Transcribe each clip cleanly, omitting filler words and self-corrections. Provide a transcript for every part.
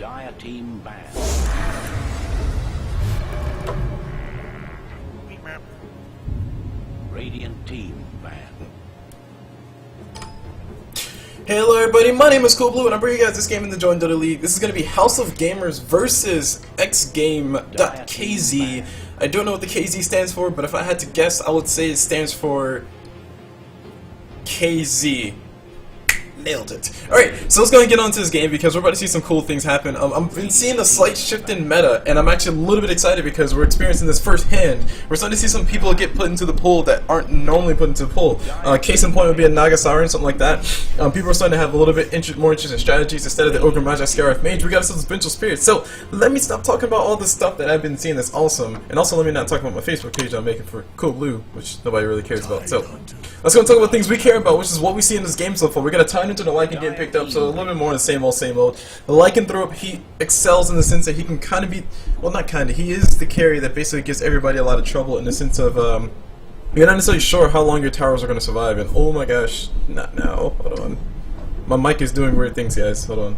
Dire team banned. Radiant team banned. Hello everybody, my name is CulBlu and I'm bringing you guys this game in the JoinDota League. This is going to be House of Gamers versus xGame.kz. I don't know what the KZ stands for, but if I had to guess, I would say it stands for KZ. Nailed it. Alright, so let's go and get on to this game because we're about to see some cool things happen. I've been seeing a slight shift in meta, and I'm actually a little bit excited because we're experiencing this firsthand. We're starting to see some people get put into the pool that aren't normally put into the pool. Case in point would be a Nagasara and something like that. People are starting to have a little bit more interesting strategies. Instead of the Ogre Magi Scarif Mage, we got ourselves Vengeful Spirit. So let me stop talking about all this stuff that I've been seeing that's awesome, and also let me not talk about my Facebook page I'm making for CulBlu, which nobody really cares about. So let's go and talk about things we care about, which is what we see in this game so far. We got a ton into the Lycan getting picked up, so a little bit more of the same old, same old. The Lycan throw up, he excels in the sense that he can kind of be, well, not kind of, he is the carry that basically gives everybody a lot of trouble in the sense of, you're not necessarily sure how long your towers are going to survive, and oh my gosh, not now, hold on. My mic is doing weird things, guys, hold on.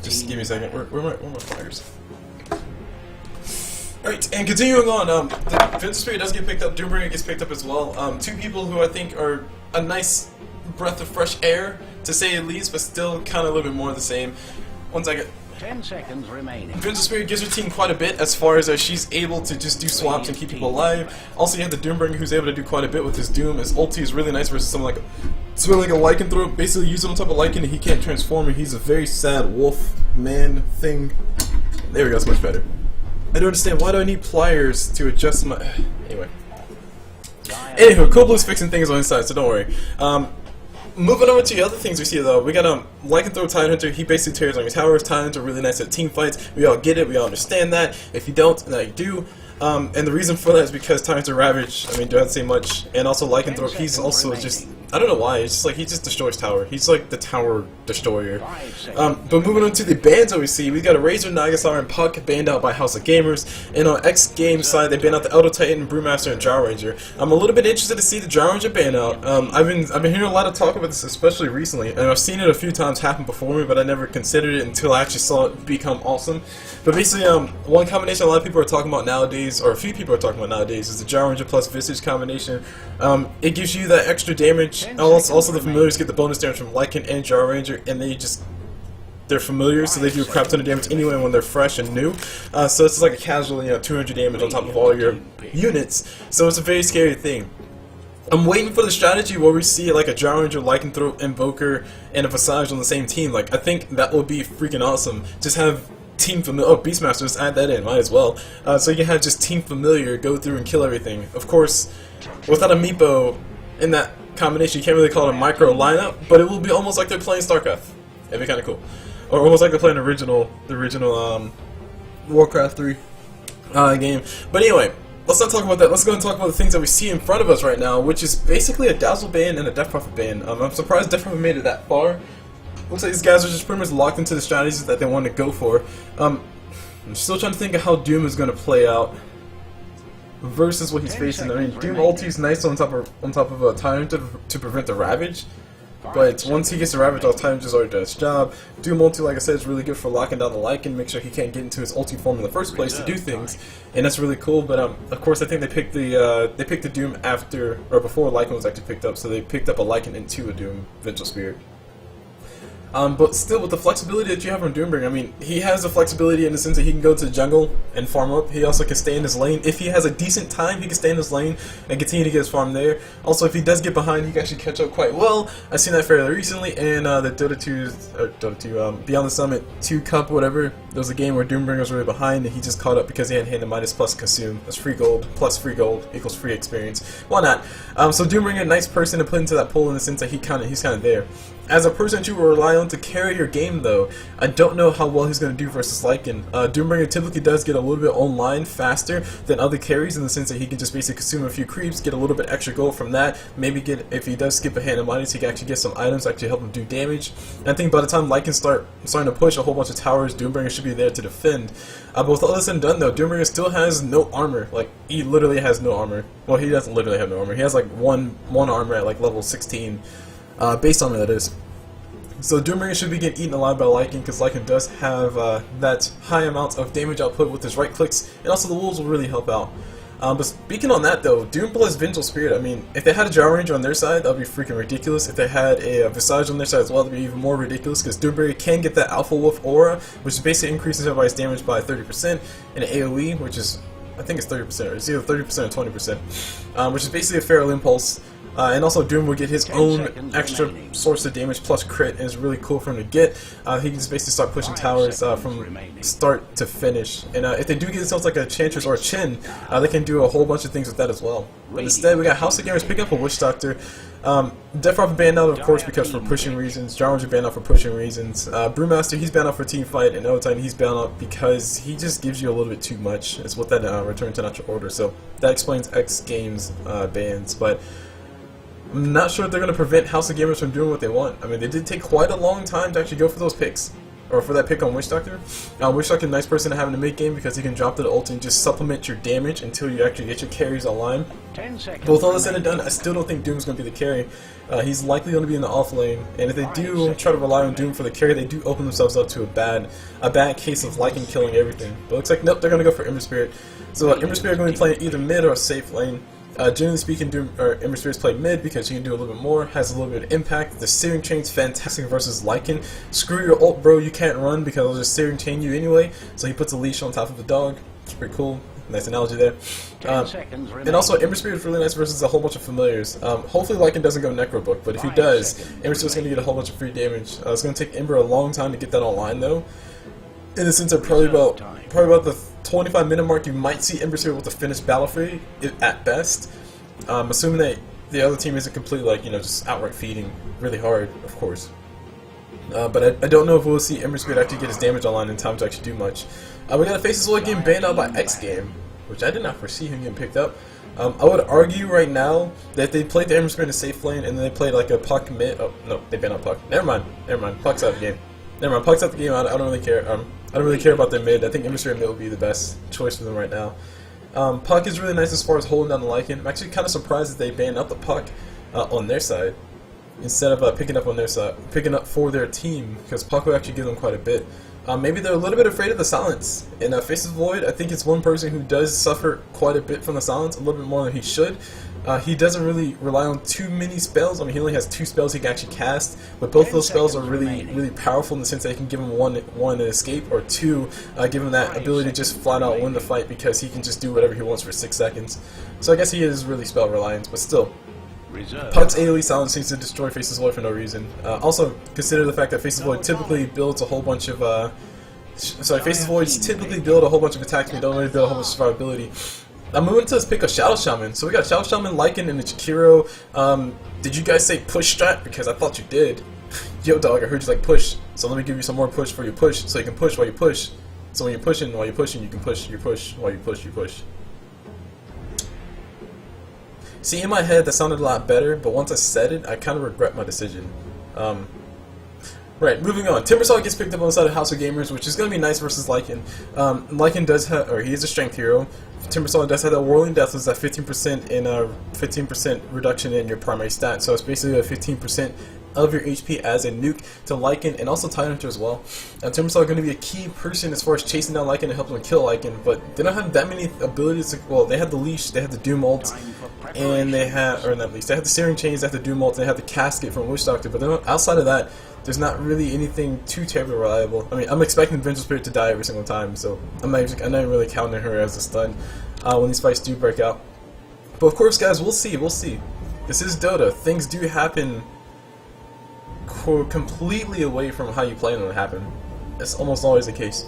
Just give me a second, where are my flyers? Alright, and continuing on, the Vengeful Spirit does get picked up, Doombringer gets picked up as well. Two people who I think are a nice breath of fresh air, to say at least, but still kind of a little bit more of the same. 1 second. 10 seconds remaining. Vengeful Spirit gives her team quite a bit as far as she's able to just do swaps and keep people alive. Also, you have the Doombringer who's able to do quite a bit with his Doom. His ulti is really nice versus something like it's really like a Lycan throw. Basically, use him on top of Lycan and he can't transform, and he's a very sad wolf man thing. There we go, it's much better. I don't understand, why do I need pliers to adjust my... Anyway. Anywho, CulBlu's fixing things on his side, so don't worry. Moving over to the other things we see though, we got Lycan throw Tide Hunter. He basically tears on your towers. Tide Hunter really nice at team fights. We all get it. We all understand that. If you don't, now you do. And the reason for that is because Tide Hunter Ravage. I mean, don't say much. And also Lycan throw. He's also just, I don't know why. It's just like he just destroys tower. He's like the tower destroyer. But moving on to the bans that we see, we got a Razor, Nagasara, and Puck banned out by House of Gamers. And on xGame side, they banned out the Elder Titan, Brewmaster, and Drow Ranger. I'm a little bit interested to see the Drow Ranger ban out. I've been hearing a lot of talk about this, especially recently, and I've seen it a few times happen before me, but I never considered it until I actually saw it become awesome. But basically, one combination a lot of people are talking about nowadays, or a few people are talking about nowadays, is the Drow Ranger plus Visage combination. It gives you that extra damage. Also, the familiars get the bonus damage from Lycan and Drow Ranger, and they're familiar, so they do a crap ton of damage anyway when they're fresh and new. So it's like a casual, 200 damage on top of all your units. So it's a very scary thing. I'm waiting for the strategy where we see like a Drow Ranger, Lycan throw, Invoker, and a Visage on the same team. Like, I think that would be freaking awesome. Just have Team Familiar, Beastmaster, just add that in, might as well. So you can have just Team Familiar go through and kill everything. Of course, without a Meepo in that combination, you can't really call it a micro lineup, but it will be almost like they're playing StarCraft. It'd be kind of cool. Or almost like they're playing the original Warcraft 3 game. But anyway, let's not talk about that. Let's go and talk about the things that we see in front of us right now, which is basically a Dazzle ban and a Death Prophet ban. I'm surprised Death Prophet made it that far. Looks like these guys are just pretty much locked into the strategies that they want to go for. I'm still trying to think of how Doom is going to play out versus what he's facing. I mean, Doom ulti is nice on top of a Tyrant to prevent the Ravage. But once he gets the Ravage, all Tyrant just already done its job. Doom ulti, like I said, is really good for locking down the Lycan, make sure he can't get into his ulti form in the first place to do things, and that's really cool. But of course, I think they picked the Doom after or before Lycan was actually picked up, so they picked up a Lycan into a Doom Vengeful Spirit. But still, with the flexibility that you have from Doombringer, I mean, he has the flexibility in the sense that he can go to the jungle and farm up. He also can stay in his lane. If he has a decent time, he can stay in his lane and continue to get his farm there. Also, if he does get behind, he can actually catch up quite well. I've seen that fairly recently in the Dota 2, Beyond the Summit 2 Cup, whatever. There was a game where Doombringer was really behind, and he just caught up because he had Hand of Midas plus Consume. That's free gold, plus free gold equals free experience. Why not? So Doombringer, a nice person to put into that pool in the sense that he's kind of there. As a person that you will rely on to carry your game, though, I don't know how well he's going to do versus Lycan. Doombringer typically does get a little bit online faster than other carries in the sense that he can just basically consume a few creeps, get a little bit extra gold from that, maybe get, if he does skip a Hand of Midas, he can actually get some items to actually help him do damage. And I think by the time Lycan starting to push a whole bunch of towers, Doombringer should be there to defend. But with all this and done, though, Doombringer still has no armor. Like, he literally has no armor. Well, he doesn't literally have no armor. He has like one armor at like level 16. Base armor, that is. So Doombringer should be getting eaten alive by Lycan, because Lycan does have that high amount of damage output with his right clicks, and also the wolves will really help out. But speaking on that though, Doom plus Vengeful Spirit, I mean, if they had a Gyro Ranger on their side, that would be freaking ridiculous. If they had a Visage on their side as well, that would be even more ridiculous, because Doombringer can get that Alpha Wolf aura, which basically increases everybody's damage by 30%, and an AoE, which is, I think it's 30%, or it's either 30% or 20%, which is basically a Feral Impulse. And also Doom will get his own extra source of damage plus crit, and it's really cool for him to get. He can just basically start pushing towers from start to finish. And if they do get themselves like a Chantress or a Chin, they can do a whole bunch of things with that as well. But instead, we got House of Gamers picking up a Witch Doctor. Deathrock banned out, of course, because for pushing reasons. Jarvan's banned out for pushing reasons. Brewmaster, he's banned out for team fight, and Otitan, he's banned out because he just gives you a little bit too much. It's what that return to natural order. So that explains xGame's bans. But I'm not sure if they're going to prevent House of Gamers from doing what they want. I mean, they did take quite a long time to actually go for those picks. Or for that pick on Witch Doctor. Witch Doctor, a nice person to have in the mid game because he can drop to the ult and just supplement your damage until you actually get your carries online. But with all this said and done, I still don't think Doom's going to be the carry. He's likely going to be in the off lane, and if they do try to rely on Doom for the carry, they do open themselves up to a bad case of Lycan killing everything. But it looks like, nope, they're going to go for Ember Spirit. So Ember Spirit are going to be playing either mid or a safe lane. Generally speaking, Ember Spirit's play mid because you can do a little bit more, has a little bit of impact. The Searing Chain's fantastic versus Lycan. Screw your ult, bro, you can't run because it'll just Searing Chain you anyway. So he puts a leash on top of the dog. It's pretty cool. Nice analogy there. And also, Ember Spirit is really nice versus a whole bunch of familiars. Hopefully Lycan doesn't go Necro Book, but if he does, Ember Spirit's going to get a whole bunch of free damage. It's going to take Ember a long time to get that online though. In the sense of probably about the 25-minute mark, you might see Ember Spirit with a finished battle free at best. Assuming that the other team isn't completely like, you know, just outright feeding really hard, of course. But I don't know if we'll see Ember Spirit actually get his damage online in time to actually do much. We got a Faces Void game banned out by xGame, which I did not foresee him getting picked up. I would argue right now that if they played the Ember Spirit in a safe lane and then they played like a Puck mid. Oh no, they banned out Puck. Never mind. Puck's out of the game. Puck's out the game. I don't really care. I don't really care about their mid. I think Ember Spirit mid would be the best choice for them right now. Puck is really nice as far as holding down the Lycan. I'm actually kind of surprised that they banned out the Puck on their side instead of picking up for their team, because Puck will actually give them quite a bit. Maybe they're a little bit afraid of the silence. In Faces Void, I think it's one person who does suffer quite a bit from the silence, a little bit more than he should. He doesn't really rely on too many spells. I mean, he only has 2 spells he can actually cast, but both of those spells are really powerful in the sense that they can give him one an escape, or 2 give him that ability to just flat out win the fight because he can just do whatever he wants for 6 seconds. So I guess he is really spell reliant, but still. Puck's AoE silence seems to destroy Faces Void for no reason. Also, consider the fact that Faces Void typically builds a whole bunch of Faces Voids typically build a whole bunch of attacks, but don't really build a whole bunch of survivability. I'm moving to this pick of Shadow Shaman. So we got Shadow Shaman, Lycan, and the Jakiro. Did you guys say push strat? Because I thought you did. Yo dog, I heard you like push. So let me give you some more push for your push, so you can push while you push. So when you're pushing, you can push your push while you push. See, in my head that sounded a lot better, but once I said it, I kind of regret my decision. Right, moving on. Timbersaw gets picked up on the side of House of Gamers, which is going to be nice versus Lycan. Lycan does have, or he is a strength hero. Timbersaw does have that Whirling Death, was that 15% in 15% reduction in your primary stat. So it's basically a 15% of your HP as a nuke to Lycan, and also Tidehunter as well. Timbersaw are going to be a key person as far as chasing down Lycan and helping them kill Lycan, but they don't have that many abilities to, well, they have the leash, they have the Doom ult, and they have, or not least, they have the Searing Chains, they have the Doom ult, and they have the Casket from Witch Doctor, but outside of that, there's not really anything too terribly reliable. I mean, I'm expecting Vengeful Spirit to die every single time, so I'm not really counting her as a stun when these fights do break out. But of course, guys, we'll see. This is Dota. Things do happen completely away from how you plan them to happen. That's almost always the case.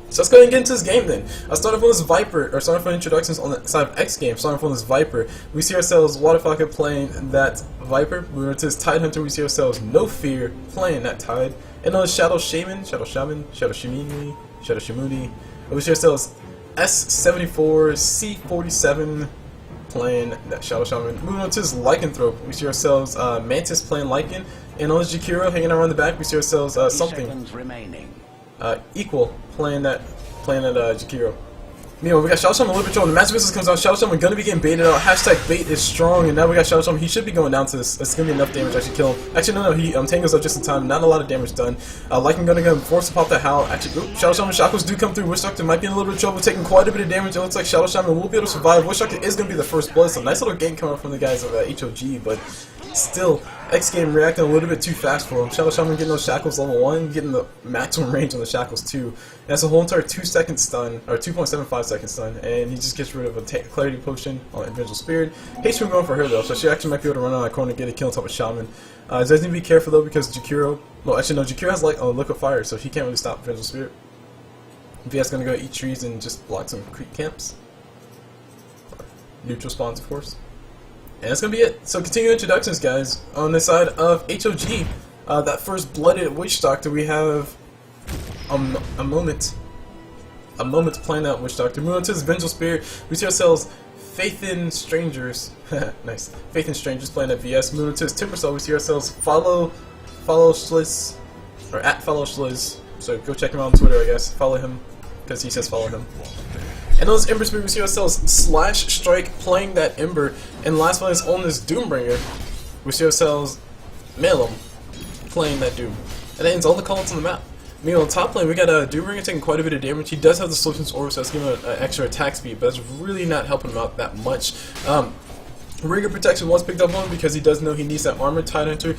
So let's go ahead and get into this game then. I started off with this Viper, or started off with introductions on the side of xGame, starting off with this Viper. We see ourselves Waterfalcon playing that Viper. We went to this Tidehunter, we see ourselves No Fear playing that Tide. And on Shadow Shimuni, we see ourselves S74, C47 playing that Shadow Shaman. Moving on to this Lycanthrope, we see ourselves Mantis playing Lycan. And on this Jakiro hanging around the back, we see ourselves something. Equal playing that Jakiro. Meanwhile, we got Shadow Shaman a little bit trouble. The Magic Missile comes out. Shadow Shaman gonna be getting baited out. Hashtag bait is strong, and now we got Shadow Shaman. He should be going down to this. It's gonna be enough damage to actually kill him. Actually, no, he tangles up just in time. Not a lot of damage done. Lycan gonna get forced to pop that Howl. Actually, Shadow Shaman shackles do come through. Witch Doctor might be in a little bit of trouble, taking quite a bit of damage. It looks like Shadow Shaman will be able to survive. Witch Doctor is gonna be the first blood. So nice little game coming up from the guys of HOG, but still, XGame reacting a little bit too fast for him. Shadow Shaman getting those shackles level 1, getting the maximum range on the shackles 2. And that's a whole entire 2-second stun, or 2.75 second stun, and he just gets rid of a Clarity Potion on Invincible Spirit. Hates him going for her though, so she actually might be able to run out of the corner and get a kill on top of Shaman. Does need to be careful though because Jakiro, well actually no, Jakiro has like a Liquid Fire, so he can't really stop Invincible Spirit. VS gonna go eat trees and just block some creep camps. Neutral spawns, of course. And that's gonna be it. So continuing introductions, guys. On the side of HOG, that first blooded Witch Doctor, we have a moment playing out Witch Doctor. Moving on to this Vengeful Spirit, we see ourselves Faith in Strangers. Nice. Faith in Strangers playing at VS. Moving to his Timbersaw, we see ourselves Follow Schliz, or at Follow Schliz. So go check him out on Twitter, I guess. Follow him, because he says follow him. And on this Ember Spirit, we see ourselves Slash Strike playing that Ember. And last one is on this Doombringer, we see ourselves Malum playing that Doom. And that ends all the callouts on the map. Meanwhile, on top lane, we got Doombringer taking quite a bit of damage. He does have the Solutions Aura, so that's giving him an extra attack speed, but that's really not helping him out that much. Ringer Protection was picked up on him because he does know he needs that armor. Tidehunter,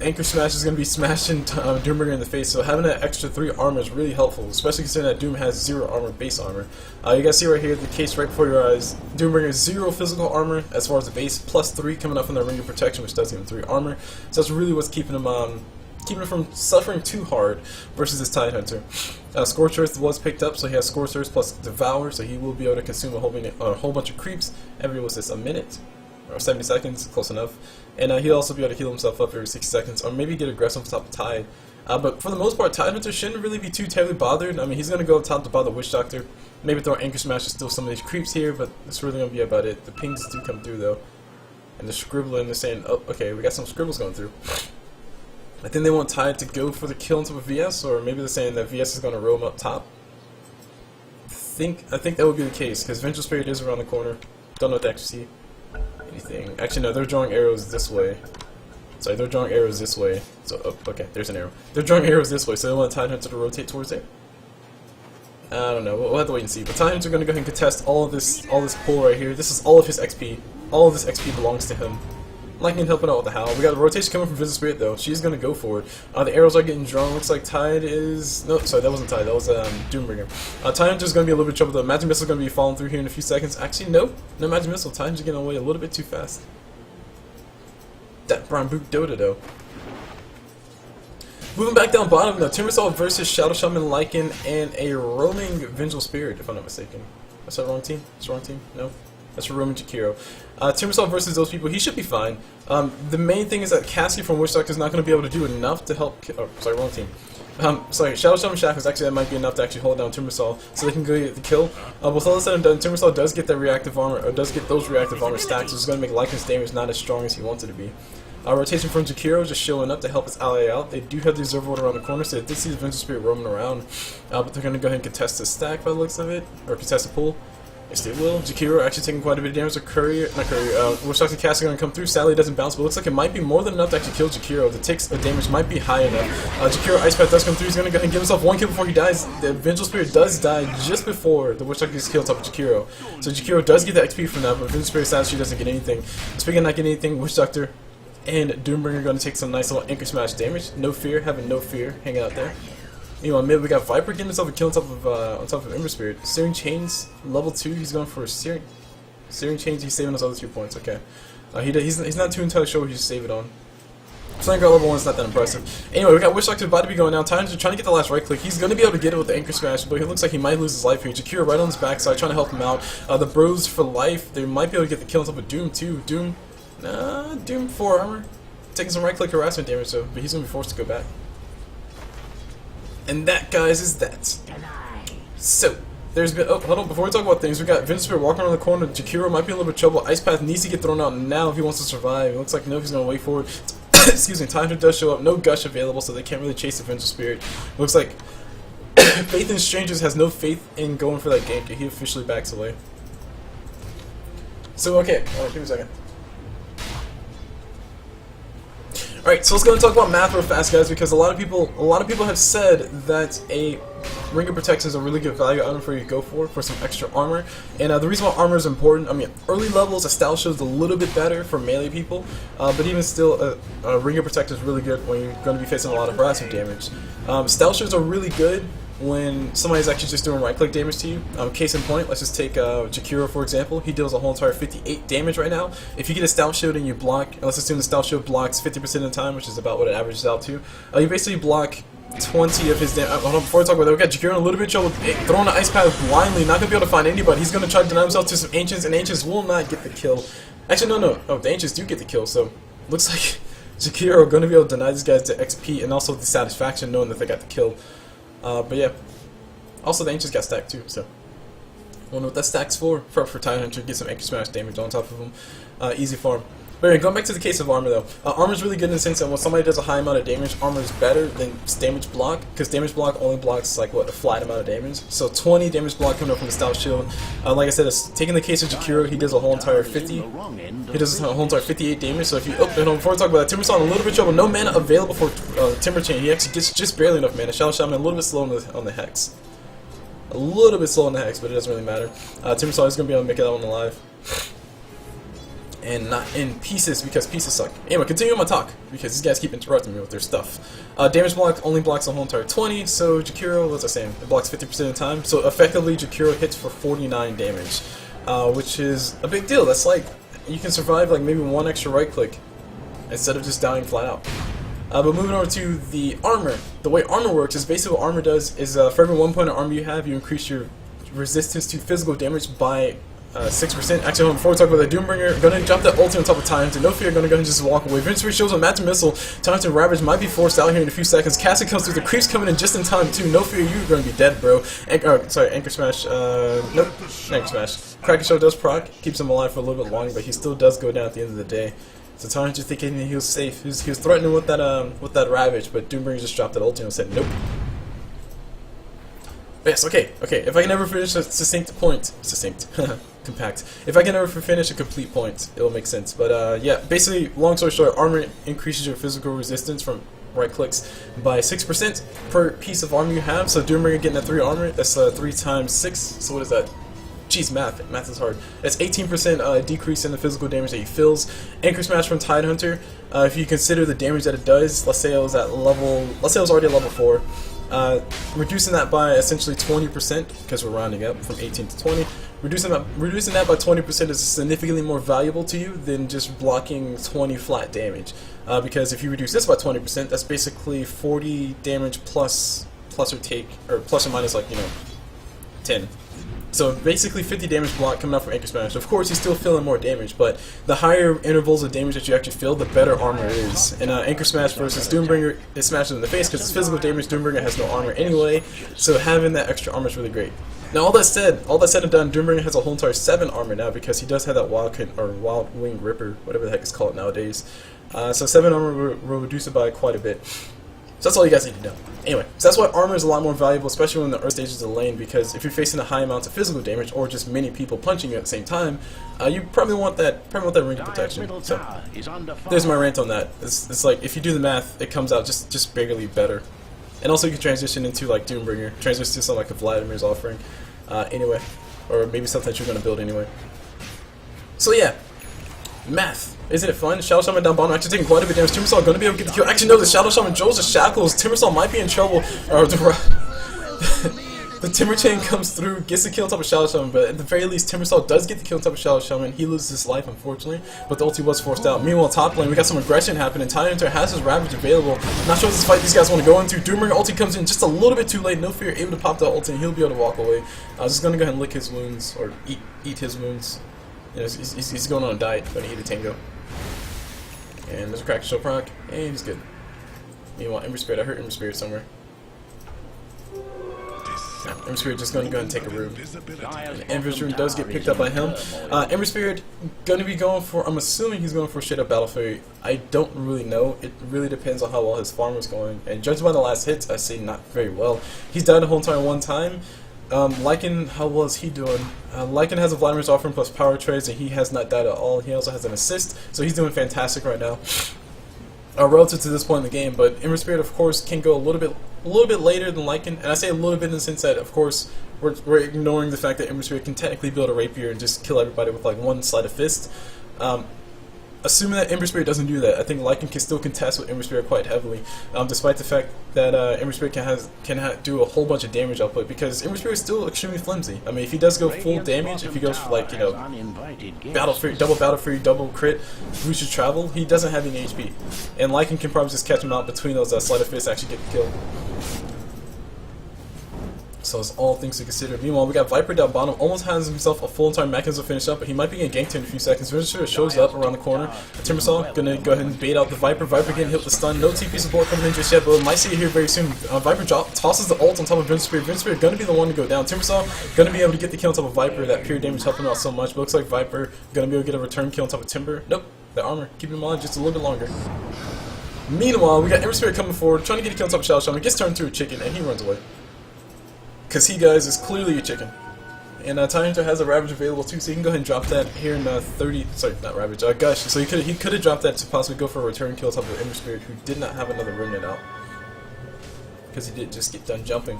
Anchor Smash is going to be smashing Doombringer in the face, so having that extra 3 armor is really helpful, especially considering that Doom has 0 armor, base armor. You guys see right here the case right before your eyes. Doombringer 0 physical armor as far as the base, plus 3 coming up from that Ringer Protection, which does give him 3 armor. So that's really what's keeping him from suffering too hard versus this Tidehunter. Scorched Earth was picked up, so he has Scorched Earth plus Devour, so he will be able to consume a whole bunch of creeps every, what's this, a minute? Or 70 seconds, close enough. And he'll also be able to heal himself up every 60 seconds, or maybe get aggressive on top of Tide. But for the most part, Tidehunter shouldn't really be too terribly bothered. I mean, he's going to go up top to bother Witch Doctor. Maybe throw Anchor Smash to steal some of these creeps here, but that's really going to be about it. The pings do come through, though. And the Scribbling is saying, oh, okay, we got some Scribbles going through. I think they want Tide to go for the kill on top of VS, or maybe they're saying that VS is going to roam up top. I think that would be the case, because Vengeful Spirit is around the corner. Don't know what to actually see. Anything. Actually, no, they're drawing arrows this way. Sorry, they're drawing arrows this way. So, oh, okay, there's an arrow. They're drawing arrows this way, so they want Tidehunter to rotate towards it. I don't know. We'll have to wait and see. But Tidehunter are going to go ahead and contest all this pull right here. This is all of his XP. All of this XP belongs to him. Lycan helping out with the Howl. We got the rotation coming from Vengeful Spirit though. She's gonna go for it. The arrows are getting drawn. Looks like Tide is sorry, that wasn't Tide. That was Doombringer. Tidehunter's gonna be a little bit of trouble though. Magic Missile gonna be falling through here in a few seconds. Actually, no Magic Missile. Tidehunter's getting away a little bit too fast. That Brown Boot Dota though. Moving back down bottom now, Timbersaw versus Shadow Shaman Lycan and a roaming Vengeful Spirit, if I'm not mistaken. That's the wrong team? That's the wrong team? No? That's for Roman Jakiro. Timbersaw versus those people, he should be fine. The main thing is that Cassie from Witch Doctor is not going to be able to do enough to help. Oh, sorry, wrong team. Sorry, Shadow Shaman Shackles, actually that might be enough to actually hold down Timbersaw so they can go get the kill. With all this said and done, Timbersaw does get that reactive armor, or does get those reactive armor stacks, which is going to make Lycan's damage not as strong as he wants it to be. Rotation from Jakiro just showing up to help his ally out. They do have the Observer around the corner, so they did see the Vengeful Spirit roaming around. But they're going to go ahead and contest the stack by the looks of it, or contest the pull. Yes, they will. Jakiro actually taking quite a bit of damage. Witch Doctor Cass is going to come through. Sadly, it doesn't bounce, but it looks like it might be more than enough to actually kill Jakiro. The ticks of damage might be high enough. Jakiro Ice Path does come through. He's going to go ahead and give himself 1 kill before he dies. The Vengeful Spirit does die just before the Witch Doctor gets killed on top of Jakiro. So Jakiro does get the XP from that, but Vengeful Spirit sadly she doesn't get anything. Speaking of not getting anything, Witch Doctor and Doombringer are going to take some nice little Anchor Smash damage. No fear, having no fear, hanging out there. Meanwhile, mid we got Viper getting himself a kill on top of Ember Spirit. Searing Chains, level 2, he's going for Searing Chains, he's saving those other 2 points, okay. He's not too entirely sure what he's saving it on. Flank Guard level 1 is not that impressive. Anyway, we got Witch Doctor about to be going down. Tidehunter trying to get the last right click. He's going to be able to get it with the Anchor Smash, but it looks like he might lose his life here. Jakiro right on his backside, trying to help him out. The Bros for life, they might be able to get the kill on top of Doom too. Doom 4 armor. Taking some right click harassment damage though, but he's going to be forced to go back. And that, guys, is that. So, there's been. Oh, hold on. Before we talk about things, we got Vengeful Spirit walking around the corner. Jakiro might be in a little bit of trouble. Ice Path needs to get thrown out now if he wants to survive. It looks like no, he's going to wait for it. Excuse me. Tidehunter does show up. No Gush available, so they can't really chase the Vengeful Spirit. Looks like Faith in Strangers has no faith in going for that gank. He officially backs away. So okay, give me a second. Alright, so let's go and talk about math real fast, guys, because a lot of people have said that a Ring of Protection is a really good value item for you to go for some extra armor. And the reason why armor is important, I mean, early levels, a style shield is a little bit better for melee people, but even still, a Ring of Protection is really good when you're going to be facing a lot of harassment damage. Style shields are really good when somebody's actually just doing right-click damage to you. Case in point, let's just take Jakiro for example. He deals a whole entire 58 damage right now. If you get a Stout Shield and you block, and let's assume the Stout Shield blocks 50% of the time, which is about what it averages out to, you basically block 20 of his damage. Hold on, before I talk about that, we got Jakiro in a little bit of trouble throwing the Ice Path blindly, not going to be able to find anybody. He's going to try to deny himself to some Ancients, and Ancients will not get the kill. Actually, no. Oh, the Ancients do get the kill, so looks like Jakiro are going to be able to deny these guys the XP and also the satisfaction knowing that they got the kill. But yeah. Also, the Ancients got stacked too, so I wonder what that stack's for Tidehunter, get some Anchor Smash damage on top of them. Easy farm. But anyway, going back to the case of armor though. Armor's really good in the sense that when somebody does a high amount of damage, armor is better than damage block, because damage block only blocks like what, a flat amount of damage. So 20 damage block coming up from the Stout Shield. Like I said, it's taking the case of Jakiro, he does a whole entire 50. He does a whole entire 58 damage. So if you before we talk about that, Timbersaw in a little bit of trouble, no mana available for Timber Chain. He actually gets just barely enough mana. Shadow Shaman a little bit slow on the Hex. A little bit slow on the Hex, but it doesn't really matter. Timbersaw is going to be able to make that one alive. And not in pieces, because pieces suck. Anyway, continue my talk, because these guys keep interrupting me with their stuff. Damage block only blocks a whole entire 20, so Jakiro, what's I saying? It blocks 50% of the time. So effectively, Jakiro hits for 49 damage, which is a big deal. That's like, you can survive like maybe one extra right click, instead of just dying flat out. But moving over to the armor, the way armor works is basically what armor does is for every 1 point of armor you have, you increase your resistance to physical damage by 6%. Actually, before we talk about the Doombringer, gonna drop that ulti on top of Tidehunter. No fear, gonna go ahead and just walk away. Vincery shows on Master Missile. Tidehunter Ravage might be forced out here in a few seconds. Cassie comes through, the creeps coming in just in time too. No fear, you're gonna be dead, bro. Anchor Smash. Nope. Anchor Smash. Kraken Show does proc, keeps him alive for a little bit longer, but he still does go down at the end of the day. So Tidehunter thinking he was safe. He was threatening with that Ravage, but Doombringer just dropped that ulti and said nope. Yes, okay. If I can ever finish a compact. If I can ever finish a complete point, it will make sense. But yeah, basically, long story short, armor increases your physical resistance from right clicks by 6% per piece of armor you have. So Doombringer getting that 3 armor, that's 3 times 6. So what is that? Jeez, math is hard. That's 18% decrease in the physical damage that he feels. Anchor Smash from Tidehunter, if you consider the damage that it does, let's say it was already at level 4. Reducing that by essentially 20%, because we're rounding up from 18 to 20. Reducing that by 20% is significantly more valuable to you than just blocking 20 flat damage. Because if you reduce this by 20%, that's basically 40 damage plus or minus like 10. So basically 50 damage block coming out from Anchor Smash. Of course, he's still feeling more damage, but the higher intervals of damage that you actually feel, the better armor is. And Anchor Smash versus Doombringer, it smashes in the face because it's physical damage. Doombringer has no armor anyway, so having that extra armor is really great. Now all that said and done, Doombringer has a whole entire 7 armor now because he does have that Wild Wing Ripper, whatever the heck it's called nowadays. So 7 armor will reduce it by quite a bit. So that's all you guys need to know. Anyway, so that's why armor is a lot more valuable, especially when the early stages of the lane, because if you're facing a high amount of physical damage or just many people punching you at the same time, you probably want that ring of protection. So there's my rant on that. It's like if you do the math, it comes out just barely better. And also you can transition into like Doombringer, transition to something like a Vladimir's offering, anyway, or maybe something that you're going to build anyway. So yeah, math. Isn't it fun? Shadow Shaman down bottom actually taking quite a bit of damage. Timbersaw going to be able to get the kill. Actually, no, the Shadow Shaman draws the shackles. Timbersaw might be in trouble. The Timber Chain comes through, gets the kill on top of Shadow Shaman, but at the very least, Timbersaw does get the kill on top of Shadow Shaman. He loses his life, unfortunately, but the ulti was forced out. Meanwhile, top lane, we got some aggression happening. Tidehunter has his Ravage available. Not sure what this fight these guys want to go into. Doombringer ulti comes in just a little bit too late. No fear, able to pop that ulti, and he'll be able to walk away. I was just going to go ahead and lick his wounds, or eat his wounds. You know, he's going on a diet, going to eat a tango. And there's a Kraken Show proc, and he's good. Meanwhile, Ember Spirit, I heard Ember Spirit somewhere. Yeah. Ember Spirit just going to go ahead and take a room. And Ember Rune does get picked up by him. Ember Spirit going to be going for, I'm assuming he's going for straight up Battle Fury. I don't really know. It really depends on how well his farm is going. And judging by the last hits, I say not very well. He's died the whole entire one time. Lycan, how well is he doing? Lycan has a Vladimir's offering plus power trades, and he has not died at all. He also has an assist, so he's doing fantastic right now. Relative to this point in the game, but Ember Spirit, of course, can go a little bit later than Lycan, and I say a little bit in the sense that, of course, we're ignoring the fact that Ember Spirit can technically build a rapier and just kill everybody with like one sleight of fist. Assuming that Ember Spirit doesn't do that, I think Lycan can still contest with Ember Spirit quite heavily, despite the fact that Ember Spirit can do a whole bunch of damage output, because Ember Spirit is still extremely flimsy. I mean, if he does go full damage, if he goes for like, you know, Battle Fury, double crit, boosted travel, he doesn't have any HP, and Lycan can probably just catch him out between those sleight of fists, actually get the kill. So it's all things to consider. Meanwhile, we got Viper down bottom, almost has himself a full entire mechanism to finish up, but he might be getting ganked in a few seconds. Vincer shows up around the corner. Timbersaw gonna go ahead and bait out the Viper. Viper getting hit with the stun. No TP support coming in just yet, but we might see it here very soon. Viper tosses the ult on top of Vince Spirit. Vince Spirit gonna be the one to go down. Timbersaw gonna be able to get the kill on top of Viper. That pure damage helping out so much. But looks like Viper gonna be able to get a return kill on top of Timber. Nope, the armor keeping him on just a little bit longer. Meanwhile, we got Ember Spirit coming forward, trying to get a kill on top of Shadow Shaman. He gets turned into a chicken and he runs away. Because he, guys, is clearly a chicken. And Time Hunter has a Ravage available too, so he can go ahead and drop that here in 30, sorry, not Ravage, Gush. So he could have dropped that to possibly go for a return kill on top of Ember Spirit, who did not have another remnant out. Because he did just get done jumping.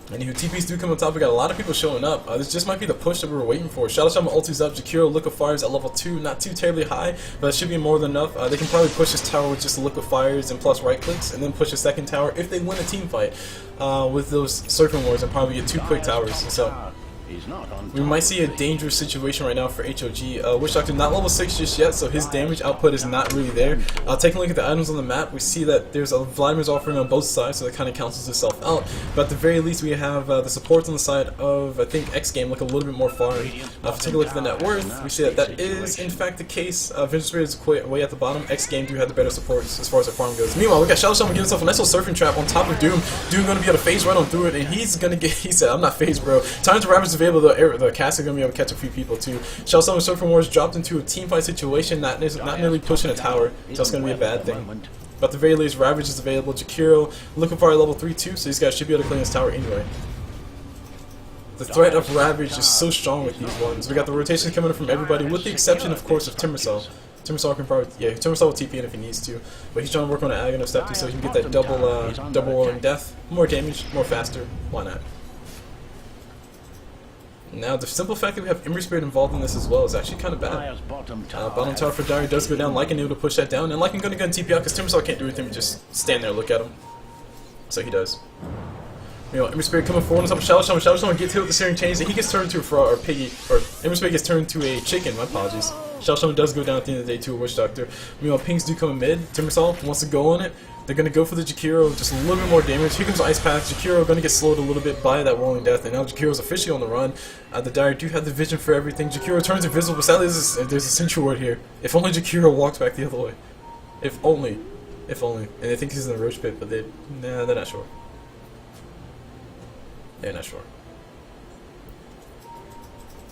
Anywho, TPs do come on top. We got a lot of people showing up. This just might be the push that we were waiting for. Shadow Shaman ulti's up. Jakiro liquefiers at level 2. Not too terribly high, but that should be more than enough. They can probably push this tower with just liquefiers and plus right clicks, and then push a second tower if they win a team fight with those Surfing Wars and probably get 2 quick towers. So we might see a dangerous situation right now for HOG. Witch Doctor not level 6 just yet, so his damage output is not really there. Taking a look at the items on the map, we see that there's a Vladimir's offering on both sides, so that kind of cancels itself out. But at the very least, we have the supports on the side of, I think, xGame look a little bit more farm. If we take a look at the net worth, we see that that is, in fact, the case. Vintage Spirit is way at the bottom. xGame do have the better supports as far as the farm goes. Meanwhile, we got Shadow Shaman giving himself a nice little surfing trap on top of Doom. Doom going to be able to phase right on through it, and he's going to get, he said, I'm not phased, bro. Time to Ravage available, the cast is going to be able to catch a few people too. Shadow Shaman Surfing Wars dropped into a team fight situation, not nearly pushing a tower, so it's going to be a bad thing. But at the very least, Ravage is available. Jakiro looking for level 3 too, so these guys should be able to clean this tower anyway. The threat of Ravage is so strong with these ones. We got the rotations coming in from everybody, with the exception, of course, of Timbersaw. Timbersaw can probably, yeah, Timbersaw will TP in if he needs to, but he's trying to work on an Aghanim step too, so he can get that double rolling death, more damage, more faster. Why not? Now, the simple fact that we have Ember Spirit involved in this as well is actually kind of bad. Bottom tower for Dire does go down. Lycan able to push that down, and Lycan going to go and TP out because Timbersaw can't do anything but just stand there and look at him. So he does. You know, Ember Spirit coming forward on top of Shadow Shaman. Shadow Shaman gets hit with the Searing Chains, and he gets turned into a frog, or piggy, or Ember Spirit gets turned into a chicken. My apologies. Shadow Shaman does go down at the end of the day to a Witch Doctor. Meanwhile, pings do come in mid. Timbersaw wants to go on it. They're going to go for the Jakiro, just a little bit more damage. Here comes Ice Path. Jakiro going to get slowed a little bit by that rolling death, and now Jakiro's officially on the run. The Dire do have the vision for everything. Jakiro turns invisible, but sadly there's a central word here. If only Jakiro walks back the other way. If only. If only. And they think he's in the Roach Pit, but they're not sure. They're not sure.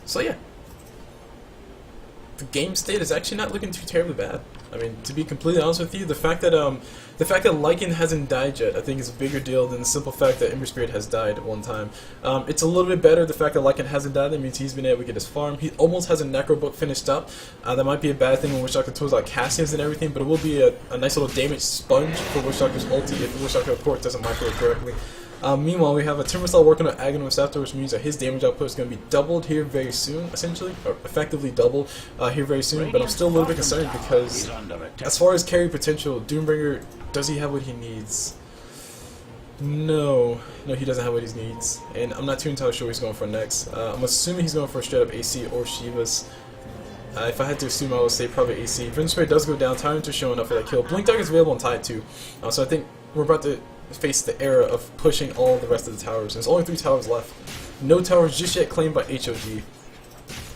So yeah. The game state is actually not looking too terribly bad. I mean, to be completely honest with you, the fact that Lycan hasn't died yet, I think is a bigger deal than the simple fact that Ember Spirit has died at one time. It's a little bit better, the fact that Lycan hasn't died. That means he's been able to get his farm. He almost has a Necro book finished up. That might be a bad thing when Witch Doctor tools like Cassians and everything, but it will be a nice little damage sponge for Witch Doctor's ulti if the Witch Doctor, of course, doesn't micro it correctly. Meanwhile, we have a Timbersaw working on Aghanim Scepter, which means that his damage output is going to be doubled here very soon, essentially, or effectively doubled here very soon. But I'm still a little bit concerned because, as far as carry potential, Doombringer, does he have what he needs? No, he doesn't have what he needs, and I'm not too entirely sure what he's going for next. I'm assuming he's going for a straight up AC or Shiva's. If I had to assume, I would say probably AC. Vintage Spirit does go down. Tyrant is showing up for that kill. Blink Dagger is available on Tide too, so I think we're about to face the era of pushing all the rest of the towers. There's only 3 towers left. No towers just yet claimed by HOG.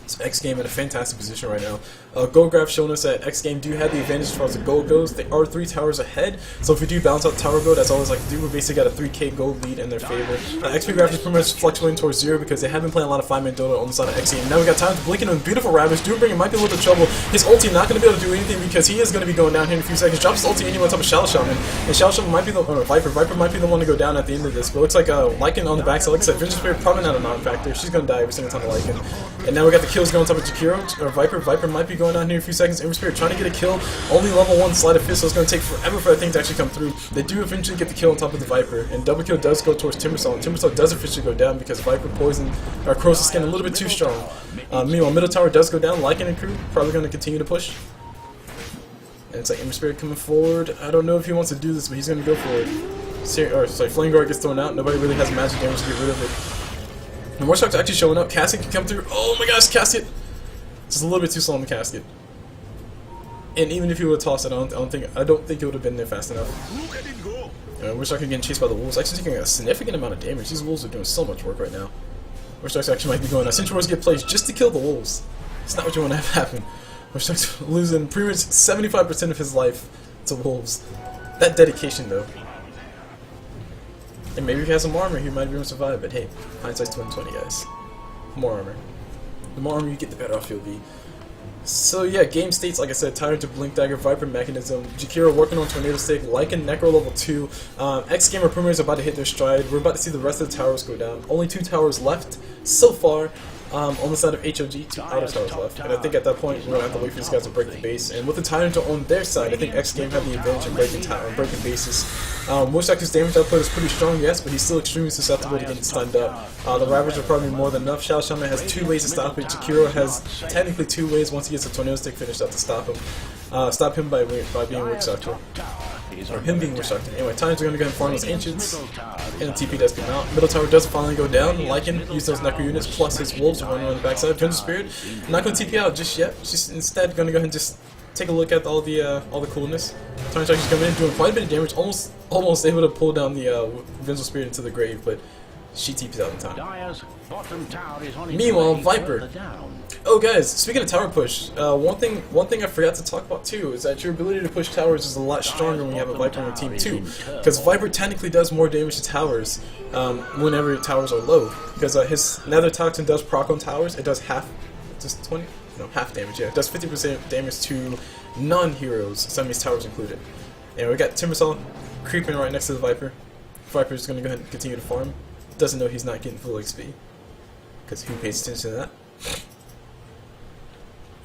So xGame in a fantastic position right now. Gold graph showing us that xGame do have the advantage as far as the gold goes. They are 3 towers ahead, so if we do balance out tower gold, that's always like to do. We basically got a 3k gold lead in their favor. XP graph is pretty much fluctuating towards 0 because they have been playing a lot of 5-man Dota on the side of xGame. Now we got time to blink into a beautiful Ravage. Doombringer might be a little bit of trouble. His ulti not going to be able to do anything because he is going to be going down here in a few seconds. Drops his ulti anyway on top of Shadow Shaman, and Shadow Shaman might be the Viper might be the one to go down at the end of this. But it looks like Lycan on the back. So like I said, Vengeance Spirit probably not a non-factor. She's going to die every single time of Lycan. And now we got the kills going on top of Jakiro or Viper. Viper might be going down here in a few seconds. Ember Spirit trying to get a kill. Only level 1 Sleight of Fist, so it's going to take forever for that thing to actually come through. They do eventually get the kill on top of the Viper, and double kill does go towards Timbersaw, and Timbersaw does officially go down because Viper poison or Corrosive Skin a little bit too strong. Meanwhile, middle tower does go down. Lycan and crew probably going to continue to push. And it's like Ember Spirit coming forward. I don't know if he wants to do this, but he's going to go for it. Flame Guard gets thrown out. Nobody really has magic damage to get rid of it. And Warshock's actually showing up. Casket can come through. Oh my gosh, Casket! Just a little bit too slow on the Casket. And even if he would have tossed it, I don't think it would have been there fast enough. Warshock getting chased by the wolves. Actually taking a significant amount of damage. These wolves are doing so much work right now. Warshock's actually might be going. Sentry Wars get placed just to kill the wolves. It's not what you want to have happen. Warshock's losing pretty much 75% of his life to wolves. That dedication though. And maybe if he has some more armor, he might be able to survive, but hey, hindsight's 20/20, guys. More armor. The more armor you get, the better off you'll be. So yeah, game states, like I said, Tyrant to Blink Dagger, Viper Mechanism, Jakiro working on Tornado Stick, Lycan Necro level 2, xGame Primers are about to hit their stride. We're about to see the rest of the towers go down. Only 2 towers left so far. On the side of HOG, 2 outer towers left, and I think at that point we're going to have to wait for these guys to break the base. And with the Tyrant on their side, I think xGame have the advantage in breaking bases. Warshock's damage output is pretty strong, yes, but he's still extremely susceptible to getting stunned up. The Ravage are probably more than enough. Shadow Shaman has 2 ways to stop it. Jakiro has technically 2 ways once he gets a Tornado Stick finished up to stop him. Stop him by being Witch Doctor. Or him being Witch Doctor. Anyway, Tyrants are going to go ahead and farm those Ancients, and the TP does come out. Middle tower does finally go down. Lycan used those Necro units plus his wolves running on the backside. Vengeance Spirit not going to TP out just yet. She's instead going to go ahead and just take a look at all the coolness. Tyrants actually coming in, doing quite a bit of damage, almost able to pull down the Vengeance Spirit into the grave, but she TPs out in time. Meanwhile, Viper. Oh guys, speaking of tower push, one thing I forgot to talk about too is that your ability to push towers is a lot stronger when you have a Viper on your team too, because Viper technically does more damage to towers whenever towers are low, because his Nether Toxin does proc on towers. It does half damage. Yeah, it does 50% damage to non-heroes, some of these towers included. And we got Timbersaw creeping right next to the Viper. Viper's going to go ahead and continue to farm. Doesn't know he's not getting full XP, because who pays attention to that?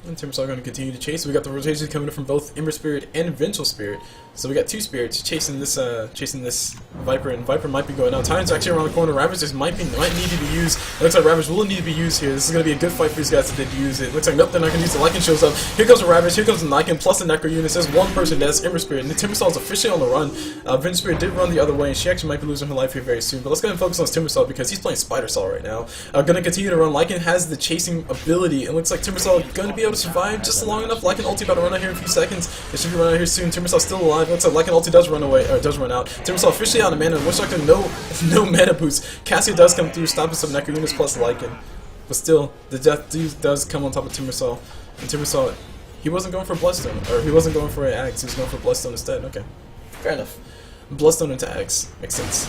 And Timbersaw going to continue to chase. We got the rotations coming in from both Ember Spirit and Vengeful Spirit. So we got 2 spirits chasing this Viper, and Viper might be going out. Tyrant's actually around the corner. Ravage might need to be used. It looks like Ravage will need to be used here. This is going to be a good fight for these guys if they use it. Looks like nope, they're not going to use it. Lycan shows up. Here comes a Ravage. Here comes a Lycan plus a Necro unit. Says 1 person deaths. Ember Spirit. And the Timbersaw is officially on the run. Vengeful Spirit did run the other way, and she actually might be losing her life here very soon. But let's go ahead and focus on Timbersaw because he's playing Spider Saw right now. Going to continue to run. Lycan has the chasing ability. It looks like Timbersaw going to be able to survive just long enough. Lycan ulti about to run out here in a few seconds. It should be running out here soon. Timbersaw's still alive. Looks like Lycan ulti does run away, or does run out. Timbersaw officially out of mana. Witch Doctor no mana boost. Cassie does come through, stopping some Necro units plus Lycan. But still, the death does come on top of Timbersaw. And Timbersaw, he wasn't going for Bloodstone, or he wasn't going for an Axe, he was going for Bloodstone instead. Okay, fair enough. Bloodstone into Axe makes sense.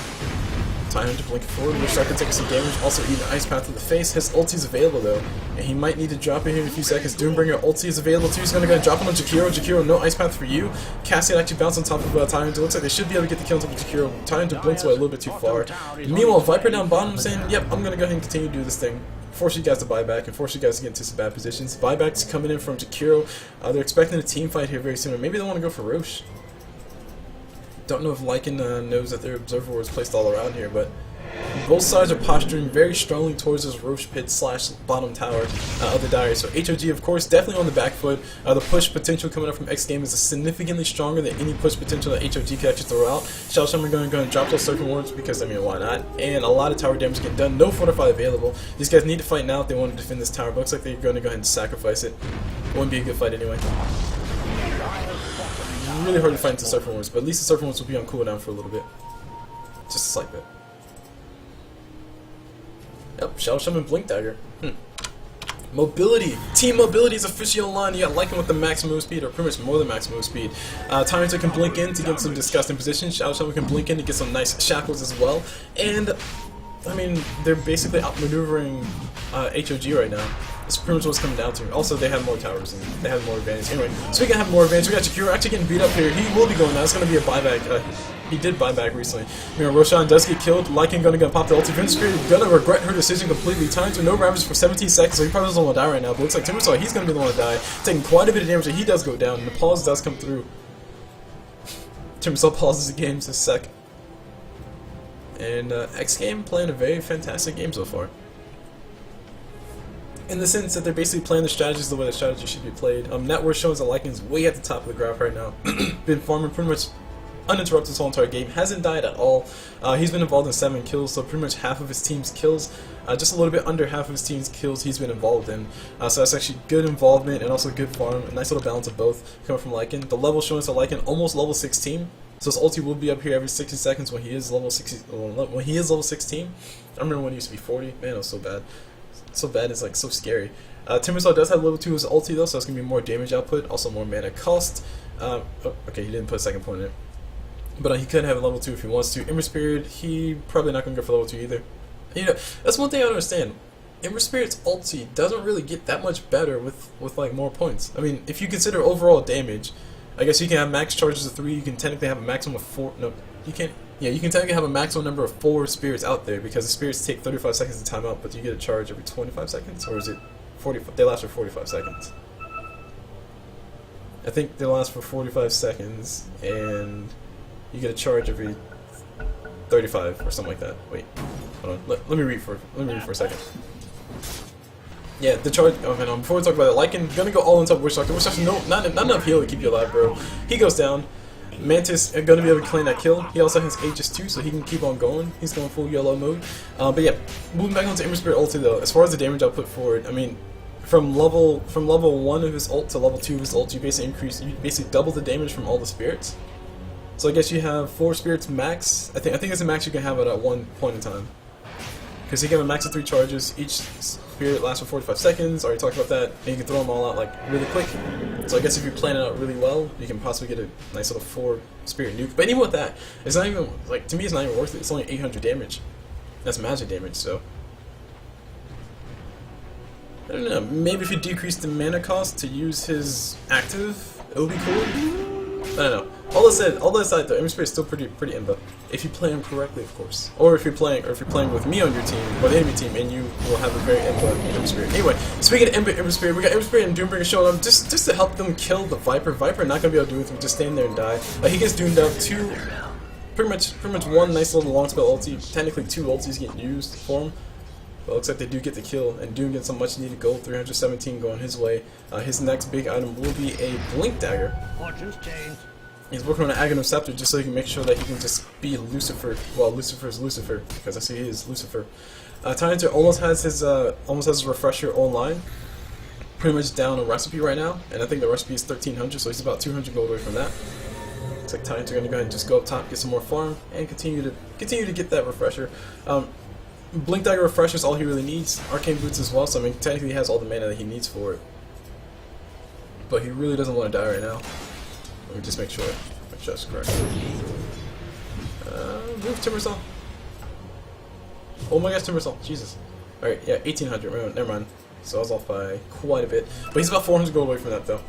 Time to blink forward. Witch Doctor taking some damage, also eating Ice Path to the face. His ulti's available though, and he might need to drop it here in a few seconds. Doombringer ulti is available too. He's gonna go and drop it on Jakiro. Jakiro, no Ice Path for you. Cassie actually bounced on top of Tyrant. It looks like they should be able to get the kill on top of Jakiro. Tyrant blinks away a little bit too far. Meanwhile, Viper down bottom saying, yep, I'm gonna go ahead and continue to do this thing. Force you guys to buy back and force you guys to get into some bad positions. Buyback's coming in from Jakiro. They're expecting a team fight here very soon, or maybe they want to go for Roche. Don't know if Lycan knows that their observer was placed all around here, but both sides are posturing very strongly towards this Roche pit slash bottom tower of the Diary. So HOG, of course, definitely on the back foot. The push potential coming up from xGame is significantly stronger than any push potential that HOG can actually throw out. Shadow Shaman going to go and drop those Serpent Wards because, I mean, why not? And a lot of tower damage getting done. No Fortify available. These guys need to fight now if they want to defend this tower. But looks like they're going to go ahead and sacrifice it. Wouldn't be a good fight anyway. Really hard to fight into Serpent Wards, but at least the Serpent Wards will be on cooldown for a little bit. Just a slight bit. Yep, Shadow Shaman Blink Dagger. Mobility. Team mobility is officially online. You got Lycan with the max move speed, or pretty much more than max move speed. Tyrant can blink in to get some disgusting positions. Shadow can blink in to get some nice shackles as well. And, I mean, they're basically outmaneuvering HOG right now. That's pretty much what's coming down to. Also, they have more towers and they have more advantage. Anyway, so we can have more advantage. We got Jakiro actually getting beat up here. He will be going down. It's going to be a buyback. He did buyback recently. You know, Roshan does get killed. Lycan gonna pop the ulti. Vince Spirit gonna regret her decision completely. Time to no Ravage for 17 seconds, so he probably doesn't want to die right now. But looks like Timbersaw, he's gonna be the one to die, taking quite a bit of damage. And he does go down, and the pause does come through. Timbersaw pauses the game for a sec. And xGame playing a very fantastic game so far. In the sense that they're basically playing the strategies the way the strategy should be played. Net worth shows that Lycan's way at the top of the graph right now. Been farming pretty much uninterrupted this whole entire game, hasn't died at all. He's been involved in 7 kills, so pretty much half of his team's kills, just a little bit under half of his team's kills he's been involved in. So that's actually good involvement and also good farm, a nice little balance of both coming from Lycan. The level showing us that Lycan almost level 16, so his ulti will be up here every 60 seconds when he is level 16. When he is level 16, I remember when he used to be 40. Man, it was so bad. So bad, it's like so scary. Timbersaw does have level 2 as ulti though, so it's gonna be more damage output, also more mana cost. Okay, he didn't put a second point in it. But he could have a level 2 if he wants to. Ember Spirit, he probably not going to go for level 2 either. You know, that's one thing I don't understand. Ember Spirit's ulti doesn't really get that much better with like more points. I mean, if you consider overall damage, I guess you can have max charges of 3, you can technically have a maximum of 4, no, you can't, yeah, you can technically have a maximum number of 4 spirits out there, because the spirits take 35 seconds to time out, but you get a charge every 25 seconds, or is it 45, they last for 45 seconds. I think they last for 45 seconds, and you get a charge every 35 or something like that. Wait, hold on. Let me read for a second. Yeah, the charge. Okay, no. Before we talk about it, Lycan gonna go all into Witch Doctor. Witch Doctor, no, not enough heal to keep you alive, bro. He goes down. Mantis gonna be able to claim that kill. He also has Aegis too, so he can keep on going. He's going full yellow mode. But yeah, moving back onto Ember Spirit ulti though. As far as the damage output for it, I mean, from level 1 of his ult to level 2 of his ult, you basically double the damage from all the spirits. So I guess you have 4 spirits max. I think it's a max you can have it at one point in time. Because you can have a max of 3 charges. Each spirit lasts for 45 seconds. Already talked about that. And you can throw them all out like really quick. So I guess if you plan it out really well, you can possibly get a nice little 4 spirit nuke. But even with that, it's not even like, to me it's not even worth it. It's only 800 damage. That's magic damage, so I don't know. Maybe if you decrease the mana cost to use his active, it would be cool. I don't know. All that aside though, Ember Spirit is still pretty imba. If you play him correctly, of course. Or if you're playing with me on your team, or the enemy team, and you will have a very imba Ember Spirit. Anyway, speaking of Ember Spirit, we got Ember Spirit and Doombringer showing up just to help them kill the Viper. Viper not gonna be able to do anything, just stand there and die. He gets doomed out to pretty much one nice little long spell ulti. Technically 2 ultis getting used for him. But it looks like they do get the kill, and Doom gets some much needed gold, 317 going his way. His next big item will be a Blink Dagger. Fortune's changed. He's working on an Aghanim Scepter just so he can make sure that he can just be Lucifer. Well, Lucifer is Lucifer, because I see he is Lucifer. Tyrant almost has his refresher online. Pretty much down a recipe right now, and I think the recipe is 1300, so he's about 200 gold away from that. Looks like Tyrant are going to go ahead and just go up top, get some more farm, and continue to get that refresher. Blink Dagger refresher is all he really needs. Arcane Boots as well, so I mean technically he has all the mana that he needs for it. But he really doesn't want to die right now. Let me just make sure that's correct. Move Timbersaw. Oh my gosh, Timbersaw. Jesus. Alright, yeah, 1800. Never mind. So I was off by quite a bit. But he's about 400 gold away from that though.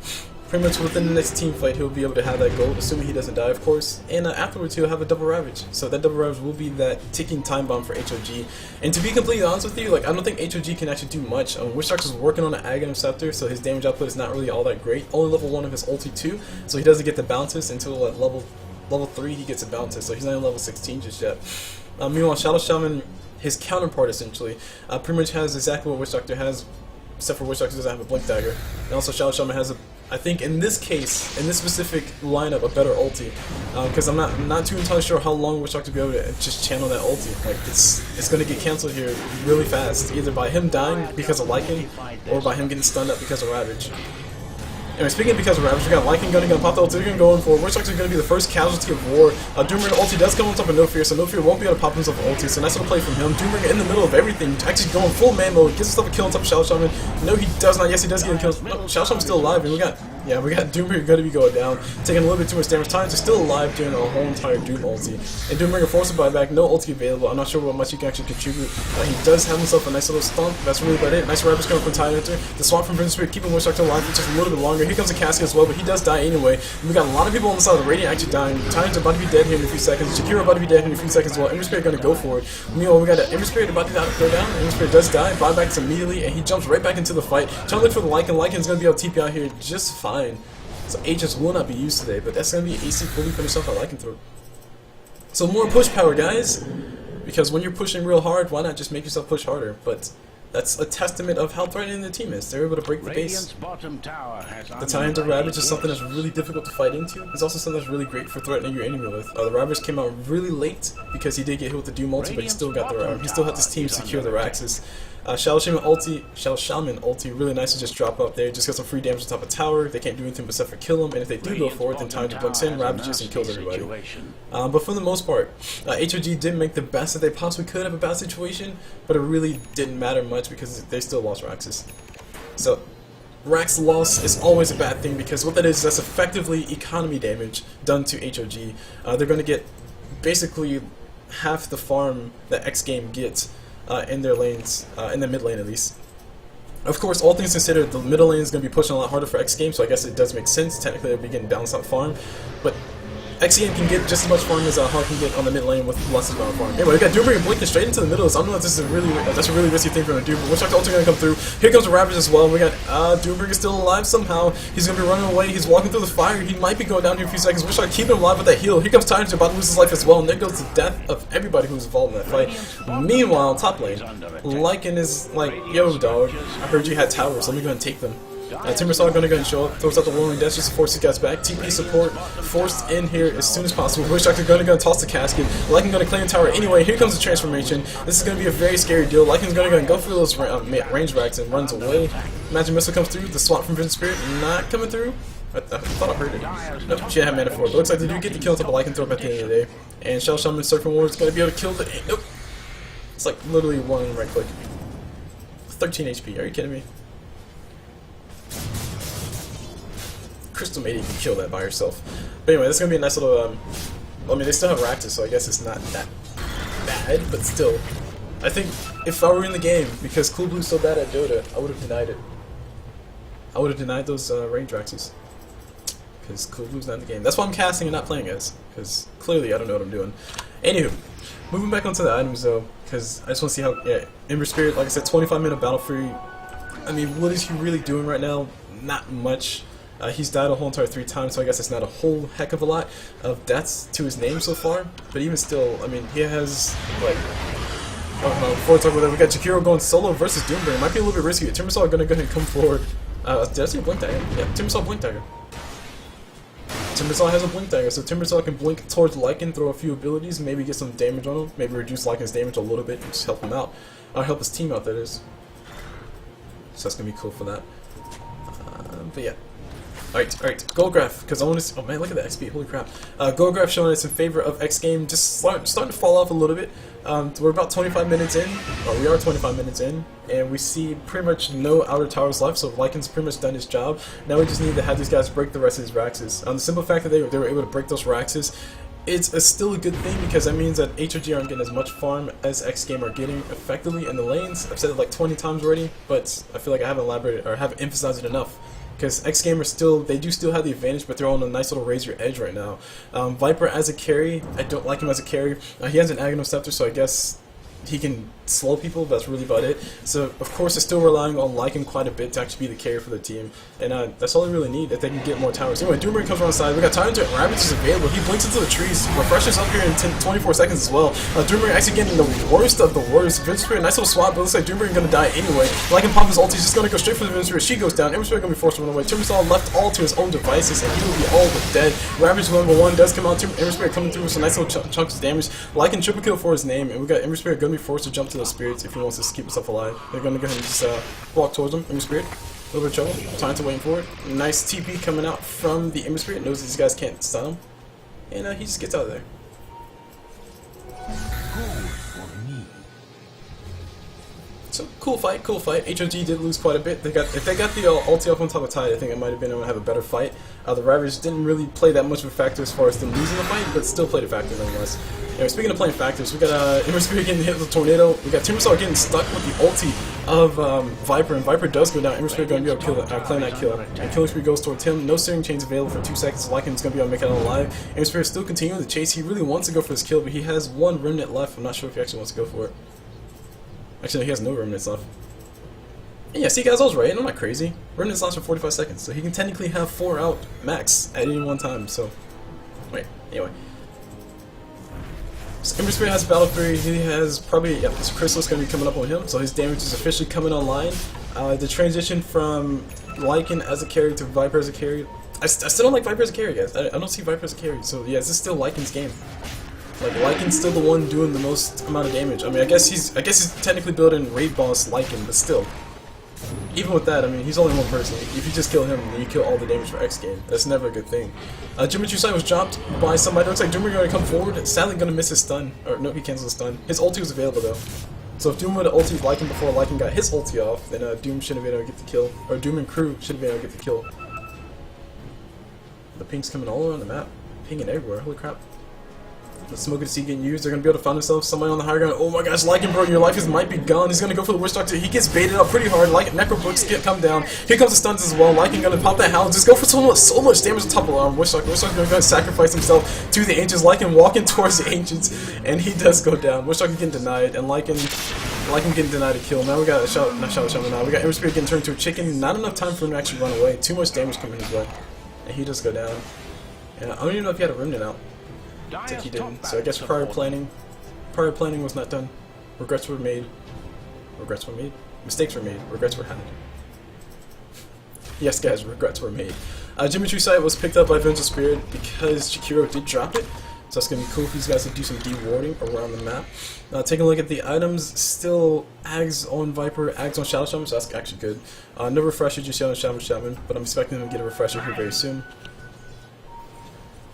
Pretty much within the next team fight, he'll be able to have that gold, assuming he doesn't die, of course. And afterwards, he'll have a double ravage. So that double ravage will be that ticking time bomb for HOG. And to be completely honest with you, like I don't think HOG can actually do much. Witch Doctor's working on an Aghanim Scepter, so his damage output is not really all that great. Only level 1 of his ulti 2, so he doesn't get the bounces until at level 3 he gets a bounces. So he's not even level 16 just yet. Meanwhile, Shadow Shaman, his counterpart essentially, pretty much has exactly what Witch Doctor has, except for Witch Doctor doesn't have a Blink Dagger. And also Shadow Shaman has I think in this case, in this specific lineup, a better ulti, because I'm not too entirely sure how long Witch Doctor to be able to just channel that ulti. Like it's gonna get cancelled here really fast, either by him dying because of Lycan, or by him getting stunned up because of Ravage. Anyway, speaking because of Ravage, we got Lycan gonna pop the ulti, they're gonna go in for it. We're actually gonna be the first casualty of war. Doombringer ulti does come on top of No Fear, so No Fear won't be able to pop himself an ulti, so nice little play from him. Doombringer in the middle of everything, actually going full man mode, gets himself a kill on top of Shadow Shaman. No, he does not. Yes, he does get a kill. No, Shadow Shaman's still alive, and we got Doombringer gonna be going down, taking a little bit too much damage. Tyrants are still alive during a whole entire Doom ulti. And Doombringer forced to buy back, no ulti available. I'm not sure what much he can actually contribute. He does have himself a nice little stomp, that's really about it. Nice Ravage coming from Tyrant. The swap from Prince Spirit, keeping Wishlock alive for just a little bit longer. Here comes a casket as well, but he does die anyway. We got a lot of people on the side of the Radiant actually dying. Tyrants are about to be dead here in a few seconds. Jakiro about to be dead here in a few seconds as well. Ember Spirit gonna go for it. Meanwhile, we got an Ember Spirit about to go down. Ember Spirit does die, buybacks immediately, and he jumps right back into the fight. Trying to look for the Lycan. Lycan's gonna be able to TP out here just fine. So Aegis will not be used today, but that's gonna be AC fully finished off by Lycan throw. So more push power, guys. Because when you're pushing real hard, why not just make yourself push harder? But that's a testament of how threatening the team is. They're able to break the base. The Tyrant of Ravage is something that's really difficult to fight into. It's also something that's really great for threatening your enemy with. The Ravage came out really late because he did get hit with the Doom ulti, but he still got the he still had his team secure the Raxus. Shadow Shaman ulti, really nice to just drop up there. Just got some free damage on top of tower. They can't do anything except for kill him, and if they do go for it, then Tyrant blinks in, ravages, and kills everybody. But for the most part, HOG did make the best that they possibly could of a bad situation, but it really didn't matter much because they still lost Raxus. So Rax loss is always a bad thing because what that is that's effectively economy damage done to HOG. They're going to get basically half the farm that xGame gets in their lanes, in the mid lane at least. Of course, all things considered, the middle lane is going to be pushing a lot harder for xGame, so I guess it does make sense. Technically, they'll be getting balanced out farm, but xGame can get just as much farm as Hawk can get on the mid lane with less amount of farm. Anyway, we got Doombringer blinking straight into the middle, so I don't know if this is that's a really risky thing for him to do, but Wishlock's ulti gonna come through. Here comes the Ravage as well. We got Doombringer still alive somehow. He's gonna be running away. He's walking through the fire. He might be going down here in a few seconds. Wishlock keeping him alive with that heal. Here comes Tyrant about to lose his life as well, and there goes the death of everybody who's involved in that fight. Meanwhile, top lane, Lycan is like, yo dog, I heard you had towers, let me go and take them. Timbersaw gonna go and show up, throws out the Whirling Death just to force the guys back. TP support forced in here as soon as possible. Wishlock gonna go and toss the casket. Lycan gonna claim the tower anyway. Here comes the transformation. This is gonna be a very scary deal. Lycan's gonna go and go for those range racks and runs away. Magic Missile comes through. The swap from Vision Spirit not coming through. I thought I heard it. Nope, she had mana for it. But looks like they do get the kill on top of Lycan throw at the end of the day. And Shadow Shaman Surfing Ward's gonna be able to kill the. Nope. It's like literally one right click. 13 HP. Are you kidding me? Crystal Maiden can kill that by herself. But anyway, this is gonna be a nice little. I mean, they still have Raktus, so I guess it's not that bad, but still. I think if I were in the game, because CulBlu's so bad at Dota, I would have denied it. I would have denied those range Raxus. Because CulBlu's not in the game. That's why I'm casting and not playing as. Because clearly I don't know what I'm doing. Anywho, moving back onto the items though, because I just want to see how. Yeah, Ember Spirit, like I said, 25-minute battle free. I mean, what is he really doing right now? Not much. He's died a whole entire 3 times, so I guess it's not a whole heck of a lot of deaths to his name so far. But even still, I mean, he has, like, before we talk about that, we got Jakiro going solo versus Doombringer. Might be a little bit risky. Timbersaw are going to go ahead and come forward. Did I see a Blink Dagger? Yeah, Timbersaw Blink Dagger. Timbersaw has a Blink Dagger, so Timbersaw can blink towards Lycan, throw a few abilities, maybe get some damage on him, maybe reduce Lycan's damage a little bit, and just help him out. Help his team out, that is. So that's going to be cool for that. But yeah. Alright, Goldgraph, because I want to see, oh man, look at the XP, holy crap. Goldgraph showing us in favor of xGame, just starting to fall off a little bit. We're about 25 minutes in, or we are 25 minutes in, and we see pretty much no outer towers left, so Lycan's pretty much done his job. Now we just need to have these guys break the rest of his Raxus. The simple fact that they were able to break those Raxus, it's still a good thing because that means that HOG aren't getting as much farm as xGame are getting effectively in the lanes. I've said it like 20 times already, but I feel like I haven't elaborated or haven't emphasized it enough. Because xGame are still, they do still have the advantage, but they're on a nice little razor edge right now. Viper as a carry, I don't like him as a carry. He has an Aghanim Scepter, so I guess he can slow people, that's really about it. So, of course, they're still relying on Lycan quite a bit to actually be the carry for the team. And that's all they really need, if they can get more towers. Anyway, Doombringer comes around the side. We got Tyrant and Ravage is available. He blinks into the trees, refreshes up here in 24 seconds as well. Doombringer actually getting the worst of the worst. Vision Spirit, nice little swap, but it looks like Doombringer gonna die anyway. Lycan pop his ult, he's just gonna go straight for the Vision Spirit. She goes down. Ember Spirit gonna be forced to run away. Timbersaw left all to his own devices, and he will be all but dead. Ravage level 1 does come out. Ember Spirit coming through with some nice little chunks of damage. Lycan triple kill for his name, and we got Ember Spirit gonna be forced to jump to those spirits if he wants to keep himself alive. They're gonna go ahead and just walk towards him. Ember Spirit. little bit of trouble. Time to waiting for it. Nice TP coming out from the Ember Spirit. Knows these guys can't stun him. And he just gets out of there. So cool fight, cool fight. HOG did lose quite a bit. If they got the ulti off on top of Tide, I think it might have been able to have a better fight. The Ravage didn't really play that much of a factor as far as them losing the fight, but still played a factor nonetheless. Anyway, speaking of playing factors, we got Ember Spirit getting hit with a tornado. We got Timbersaw getting stuck with the ulti of Viper, and Viper does go down. Ember Spirit going to be able to claim that kill. And Killing Spree goes towards him. No searing chains available for 2 seconds. Lycan's going to be able to make it out alive. Ember Spirit still continuing the chase. He really wants to go for this kill, but he has 1 remnant left. I'm not sure if he actually wants to go for it. Actually, he has no remnants left. And yeah, see guys, I was right. I'm not crazy. Remnants last for 45 seconds, so he can technically have 4 out max at any one time. So, wait. Anyway. So Ember Spirit has Battle Fury. He has probably, yeah, this Chrysalis going to be coming up on him, so his damage is officially coming online. The transition from Lycan as a carry to Viper as a carry. I still don't like Viper as a carry, guys. I don't see Viper as a carry. So yeah, this is still Lycan's game. Like Lycan's still the one doing the most amount of damage. I mean, I guess he's technically building raid boss Lycan, but still. Even with that, I mean, he's only one person. If you just kill him, then you kill all the damage for xGame. That's never a good thing. Jimmy Chusai was dropped by somebody. It looks like Doom going to come forward. Sadly, going to miss his stun. Or no, he cancels his stun. His ulti was available though. So if Doom would have ultied Lycan before Lycan got his ulti off, then Doom should have been able to get the kill. Or Doom and crew should have been able to get the kill. The ping's coming all around the map. Pinging everywhere. Holy crap. The smoke and sea getting used. They're going to be able to find themselves somebody on the higher ground. Oh my gosh, Lycan, bro, your life might be gone. He's going to go for the Witch Doctor. He gets baited up pretty hard. Lycan, Necrobooks come down. Here comes the stuns as well. Lycan going to pop that hound. Just go for so much damage on top of the arm. Witch Doctor going to sacrifice himself to the Ancients. Lycan walking towards the Ancients, and he does go down. Witch Doctor getting denied, and Lycan getting denied a kill. Now we got now. We got Ember Spirit getting turned into a chicken. Not enough time for him to actually run away. Too much damage coming his way, and he does go down. And I don't even know if he had a remnant out. I think he didn't. So I guess prior planning was not done. Regrets were made. Mistakes were made. Regrets were had. Yes, guys, regrets were made. Jimmy Chusai was picked up by Vengeful Spirit because Chikiro did drop it. So that's gonna be cool for these guys to do some de-warding around the map. Taking a look at the items, still Ags on Viper, Ags on Shadow Shaman, so that's actually good. No refresher just yet on Shaman, but I'm expecting him to get a refresher here very soon.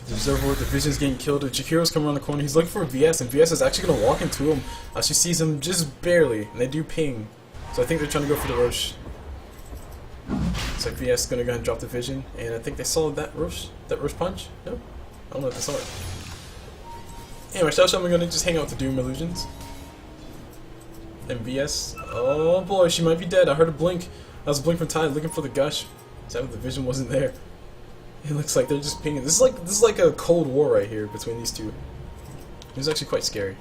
The Observer, the Vision's getting killed. Jakiro's coming around the corner. He's looking for VS, and VS is actually going to walk into him. She sees him just barely, and they do ping. So I think they're trying to go for the Rosh. It's like VS is going to go ahead and drop the Vision, and I think they saw that Rosh punch. No? I don't know if they saw it. Anyway, Shadow Shaman going to just hang out with the Doom Illusions. And VS, oh boy, she might be dead. I heard a blink. That was a blink from Tide looking for the Gush. Sadly, the Vision wasn't there. It looks like they're just pinging. This is like a Cold War right here between these two. It's actually quite scary.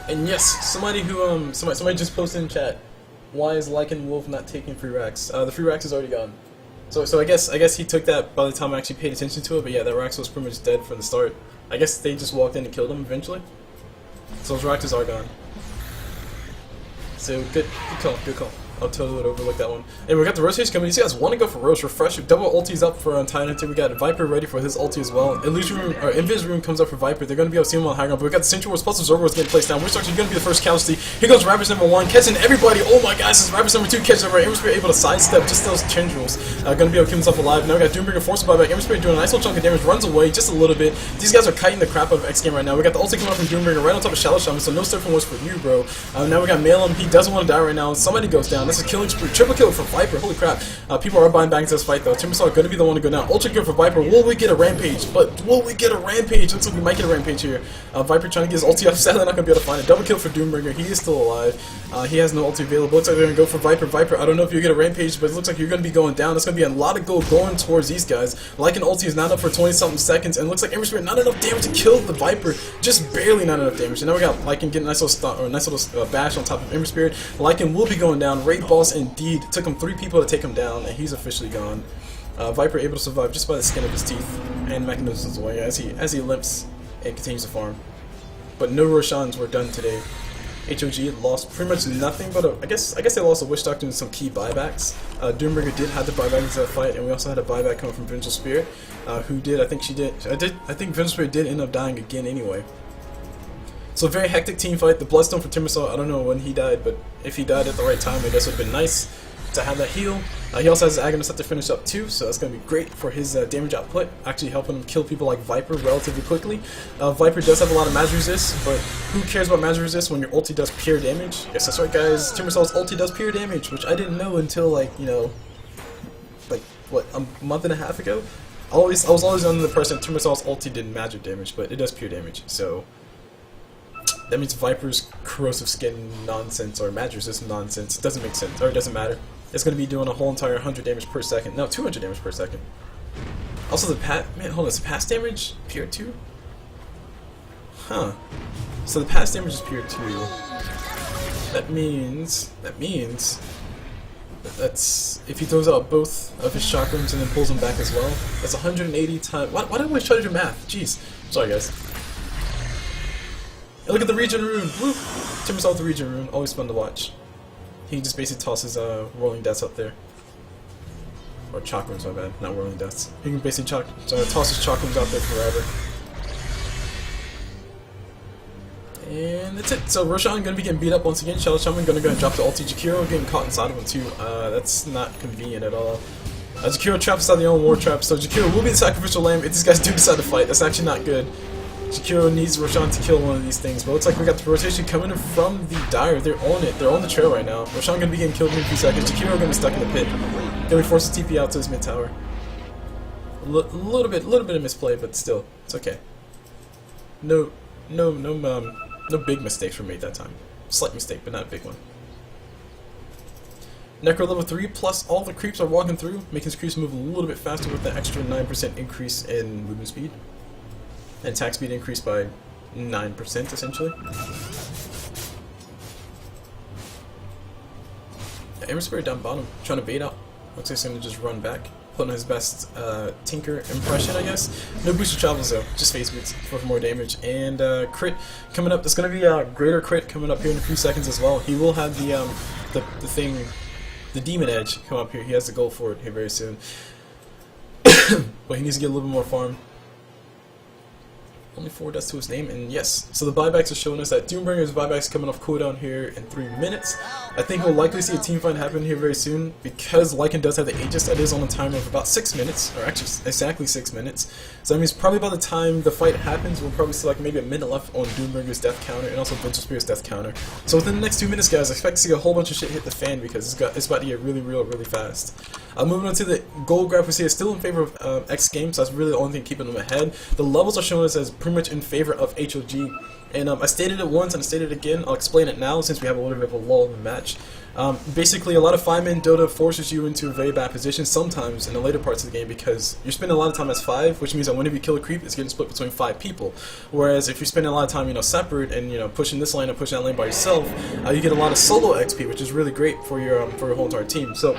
And yes, somebody just posted in chat, why is Lycan Wolf not taking free racks? The free racks is already gone. So I guess he took that by the time I actually paid attention to it. But yeah, that Rax was pretty much dead from the start. I guess they just walked in and killed him eventually. So those Raxes are gone. So good call. I'll totally would overlook that one. And we got the rotation coming. These guys want to go for Roche. Refresher. Double ultis up for Titan Hunter. We got Viper ready for his ulti as well. Illusion Room, or Invis Room comes up for Viper. They're going to be able to see him on high ground. But we got the Central Wars plus Observer Wars getting placed down. Which is actually going to be the first casualty. Here goes Ravage number 1. Catching everybody. Oh my gosh, this is Ravage number 2 catching everybody. Ember Spirit able to sidestep just those tendrils. Going to be able to keep himself alive. Now we got Doombringer forced to buy back. Ember Spirit doing a nice little chunk of damage. Runs away just a little bit. These guys are kiting the crap out of xGame right now. We got the ulti coming up from Doombringer right on top of Shadow Shaman. So no Surfing was for you, bro. Now we got Malem. He doesn't want to die right now. Somebody goes down. That's a killing spree. Triple kill for Viper. Holy crap. People are buying back into this fight though. Timbersaw going to be the one to go down. Ultra kill for Viper. Will we get a rampage? But will we get a rampage? Looks like we might get a rampage here. Viper trying to get his ulti up. Sadly not going to be able to find it. Double kill for Doombringer. He is still alive. He has no ulti available. Looks like they're going to go for Viper. I don't know if you get a rampage, but it looks like you're going to be going down. It's going to be a lot of gold going towards these guys. Lycan ulti is not up for 20-something seconds, and it looks like Ember Spirit not enough damage to kill the Viper. Just barely not enough damage. And now we got Lycan getting a nice little stun, or a nice little bash on top of Ember Spirit. Lycan will be going down. Raid boss indeed. It took him 3 people to take him down, and he's officially gone. Viper able to survive just by the skin of his teeth and mechanisms away as he limps and continues to farm. But no Roshans were done today. HOG lost pretty much nothing, but I guess they lost a Witch Doctor and some key buybacks. Doombringer did have the buyback into that fight, and we also had a buyback coming from Vengeful Spirit, who did, I think Vengeful Spirit did end up dying again anyway. So a very hectic team fight. The Bloodstone for Timbersaw, I don't know when he died, but if he died at the right time, I guess it would have been nice to have that heal. He also has his Agonist set to finish up too, so that's going to be great for his damage output, actually helping him kill people like Viper relatively quickly. Viper does have a lot of magic resist, but who cares about magic resist when your ulti does pure damage? Yes, that's right guys, Timbersaw's ulti does pure damage, which I didn't know until like, you know, like, what, a month and a half ago? I was always under the impression Timbersaw's ulti did magic damage, but it does pure damage, so that means Viper's corrosive skin nonsense or magic resist nonsense doesn't make sense, or it doesn't matter. It's going to be doing a whole entire 100 damage per second. No, 200 damage per second. Also the man, hold on, is pass damage pure 2? Huh. So the pass damage is pure 2. That means that's if he throws out both of his chakrams and then pulls them back as well. That's 180 times. Why do I always try to do math? Jeez. Sorry guys. And look at the regen rune. Woo! Timbersaw with the regen rune. Always fun to watch. He just basically tosses rolling deaths up there. Or chakrams, my bad, not rolling deaths. He can basically toss his chakrams out there forever. And that's it. So Roshan gonna be getting beat up once again. Shadow Shaman gonna go and drop the ulti. Jakiro getting caught inside of him too. That's not convenient at all. Jakiro traps inside the own war trap, so Jakiro will be the sacrificial lamb if these guys do decide to fight. That's actually not good. Jakiro needs Roshan to kill one of these things, but it looks like we got the rotation coming in from the Dire. They're on it. They're on the trail right now. Roshan gonna be getting killed in a few seconds. Jakiro gonna be stuck in the pit. Gonna be forced to TP out to his mid tower. A little bit of misplay, but still, it's okay. No big mistakes were made that time. Slight mistake, but not a big one. Necro level 3 plus all the creeps are walking through, making his creeps move a little bit faster with that extra 9% increase in movement speed. And attack speed increased by 9% essentially. Ember Spirit down bottom, trying to bait out. Looks like he's gonna just run back. Putting his best Tinker impression, I guess. No booster travels though, just face boots for more damage. And crit coming up. There's gonna be a greater crit coming up here in a few seconds as well. He will have the Demon Edge come up here. He has to go for it here very soon. But he needs to get a little bit more farm. Only 4 deaths to his name, and yes, so the buybacks are showing us that Doombringer's buybacks coming off cooldown here in 3 minutes. I think we'll likely see a team fight happen here very soon, because Lycan does have the Aegis that is on a timer of about 6 minutes, or actually exactly 6 minutes. So that means probably by the time the fight happens, we'll probably see like maybe a minute left on Doombringer's death counter, and also Vengeful Spirit's death counter. So within the next 2 minutes, guys, I expect to see a whole bunch of shit hit the fan, because it's about to get really fast. Moving on to the gold graph, we see it's still in favor of xGame, so that's really the only thing keeping them ahead. The levels are showing us as pretty much in favor of HOG. And I stated it once and I stated it again. I'll explain it now since we have a little bit of a lull in the match. Basically, a lot of 5-man Dota forces you into a very bad position sometimes in the later parts of the game because you're spending a lot of time as 5, which means that whenever you kill a creep, it's getting split between 5 people. Whereas if you're spending a lot of time, separate and pushing this lane and pushing that lane by yourself, you get a lot of solo XP, which is really great for your whole entire team. So.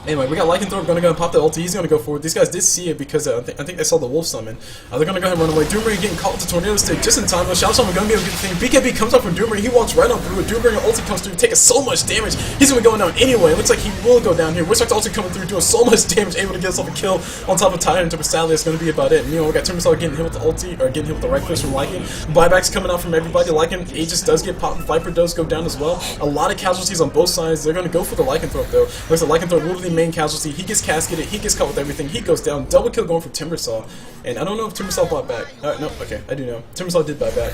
Anyway, we got Lycanthrope gonna go and pop the ulti. He's gonna go forward. These guys did see it because I think they saw the wolf summon. They're gonna go ahead and run away. Doombringer getting caught with the tornado stick just in time. Shadow Shaman gonna be able to get the thing. BKB comes up from Doombringer. He walks right on through it. Doombringer ulti comes through, taking so much damage. He's gonna be going down anyway. It looks like he will go down here. Wishlock's ulti coming through, doing so much damage, able to get himself a kill on top of Tyrant. But sadly, that's gonna be about it. And, we got Timbersaw getting hit with the ulti, or getting hit with the right click from Lycan. Buybacks coming out from everybody. Lycan Aegis does get popped. Viper does go down as well. A lot of casualties on both sides. They're gonna go for the Lycanthrope though. Looks like Lycanthrope will be the main casualty. He gets casketed, he gets caught with everything, he goes down, double kill going for Timbersaw, and I don't know if Timbersaw bought back. No, okay, I do know. Timbersaw did buy back.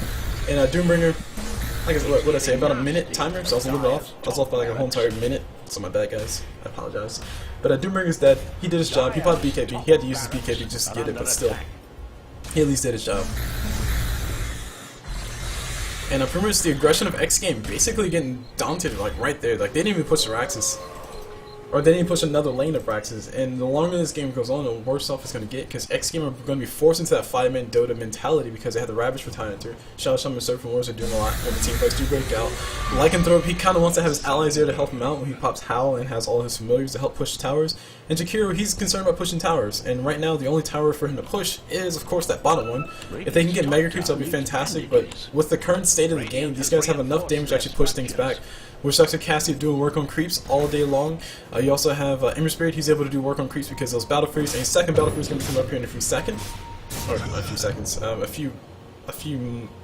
And Doombringer, like what did I say, about a minute timer, so I was a little bit off. I was off by like a whole entire minute, so my bad guys, I apologize. But Doombringer's dead, he did his job, he bought BKB, he had to use his BKB just to get it, but still, he at least did his job. And pretty much the aggression of xGame basically getting daunted like right there, like they didn't even push their axis. or they didn't push another lane of Raxes. And the longer this game goes on, the worse off it's going to get, because xGame are going to be forced into that 5-man Dota mentality because they have the Ravage for Tidehunter. Shadow Shaman and Surfing Wars are doing a lot when the team fights do break out. Lycanthrope, he kind of wants to have his allies there to help him out when he pops Howl and has all his familiars to help push towers. And Jakiro, he's concerned about pushing towers, and right now the only tower for him to push is, of course, that bottom one. If they can get Mega Creeps, that'll be fantastic, but with the current state of the game, these guys have enough damage to actually push things back. Which sucks with Cassie doing work on creeps all day long. You also have Ember Spirit, he's able to do work on creeps because those Battle Furies, and his second Battle Fury is going to come up here in a few seconds. Or not a few seconds, a few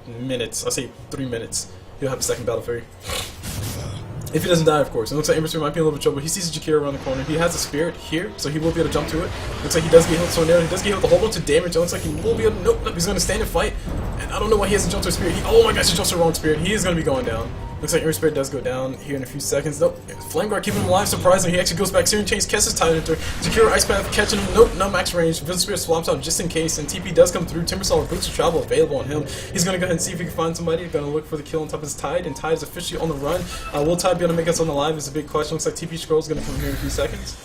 minutes, I'll say 3 minutes, he'll have a second Battle Fury. If he doesn't die, of course. It looks like Ember Spirit might be in a little bit of trouble. He sees Jakiro around the corner. He has a Spirit here, so he will be able to jump to it. Looks like he does get hit with Tornado. He does get hit with a whole bunch of damage. It looks like he will be able to... Nope, he's going to stand and fight. And I don't know why he hasn't jumped to a Spirit. Oh my gosh, he jumps to the wrong Spirit. He is going to be going down. Looks like Ember Spirit does go down here in a few seconds. Nope, Flame Guard keeping him alive, surprisingly. He actually goes back, Searing Chains, catches Tidehunter. Jakiro Ice Path catching him. Nope, no max range. Vision Spirit swaps out just in case, and TP does come through. Timbersaw Boots of Travel available on him. He's going to go ahead and see if he can find somebody. Going to look for the kill on top of his Tide, and Tide is officially on the run. Will Tide be able to make us on the live is a big question. Looks like TP Scroll is going to come here in a few seconds.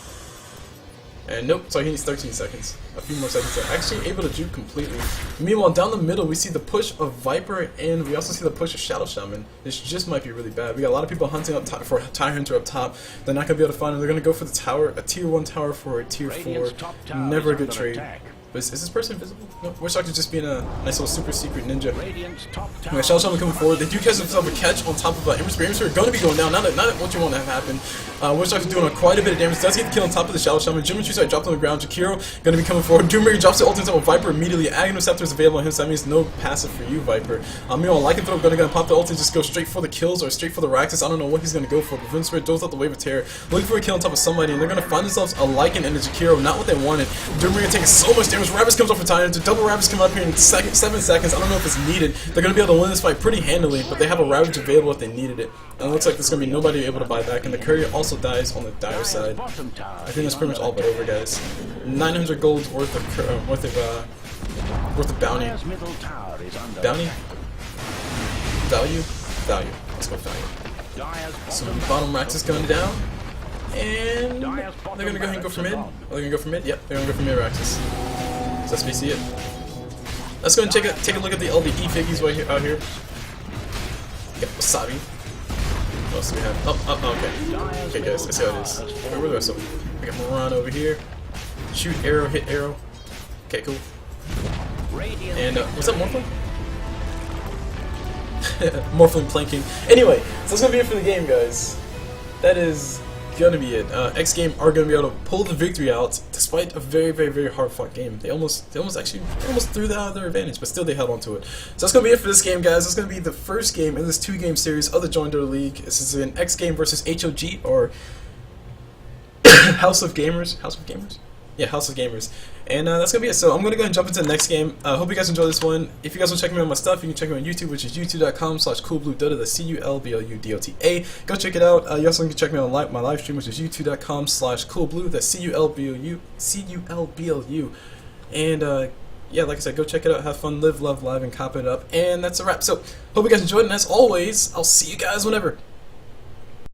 And nope, sorry, he needs 13 seconds. A few more seconds there. Actually able to juke completely. Meanwhile, down the middle, we see the push of Viper, and we also see the push of Shadow Shaman. This just might be really bad. We got a lot of people hunting up top for Tidehunter up top. They're not going to be able to find him. They're going to go for the tower, a tier 1 tower for a tier 4. Never a good trade. But is this person invisible? No, wish I could just be in a nice little super secret ninja. Okay, Shadow Shaman coming forward. They do catch themselves a catch on top of Ember Spirit. Ember Spirit going to be going down. Not what you want to have happen. Wish I could doing quite a bit of damage. Does get the kill on top of the Shadow Shaman. Jim and True dropped on the ground. Jakiro going to be coming forward. Doombringer drops the ult into Viper immediately. Aghanim Scepter is available on him, so that means no passive for you, Viper. Meanwhile, Lycanthrope going to pop the ult and just go straight for the kills or straight for the Raxus. I don't know what he's going to go for, but Vision Spirit doles out the Wave of Terror, looking for a kill on top of somebody, and they're going to find themselves a Lycan and a Jakiro. Not what they wanted. Doombringer taking so much damage. Ravage comes off for time. To double Ravage come up here in 7 seconds. I don't know if it's needed. They're going to be able to win this fight pretty handily, but they have a Ravage available if they needed it. And it looks like there's going to be nobody able to buy back, and the Courier also dies on the dire side. I think that's pretty much all but over, guys. 900 gold worth of bounty. Bounty? Value? Value. Let's go value. So the bottom Rax is going down, and they're going to go ahead and go for mid. Are they going to go for mid? Yep, they're going to go for mid Raxus. So let's see it. Let's go and take a look at the LBE figgies right here, out here. Got Wasabi. What else do we have? Okay. Okay, guys, let's see how it is. Where are the rest of them? We got Moran over here. Shoot arrow, hit arrow. Okay, cool. And, what's up, Morphling? Morphling planking. Anyway, so that's gonna be it for the game, guys. That is gonna be it. xGame are gonna be able to pull the victory out despite a very, very, very hard fought game. They almost threw that out of their advantage, but still they held on to it. So that's gonna be it for this game, guys. It's gonna be the first game in this 2-game series of the JoinDota League. This is an xGame versus HOG, or House of Gamers. House of Gamers? Yeah, House of Gamers. And that's going to be it. So I'm going to go ahead and jump into the next game. Hope you guys enjoy this one. If you guys want to check me out on my stuff, you can check me on YouTube, which is youtube.com/CulBluDota. That's CulBluDota. Go check it out. You also can check me out on my live stream, which is youtube.com/CulBlu. That's CulBlu. And yeah, like I said, go check it out. Have fun, live, love, live, and cop it up. And that's a wrap. So hope you guys enjoyed. And as always, I'll see you guys whenever.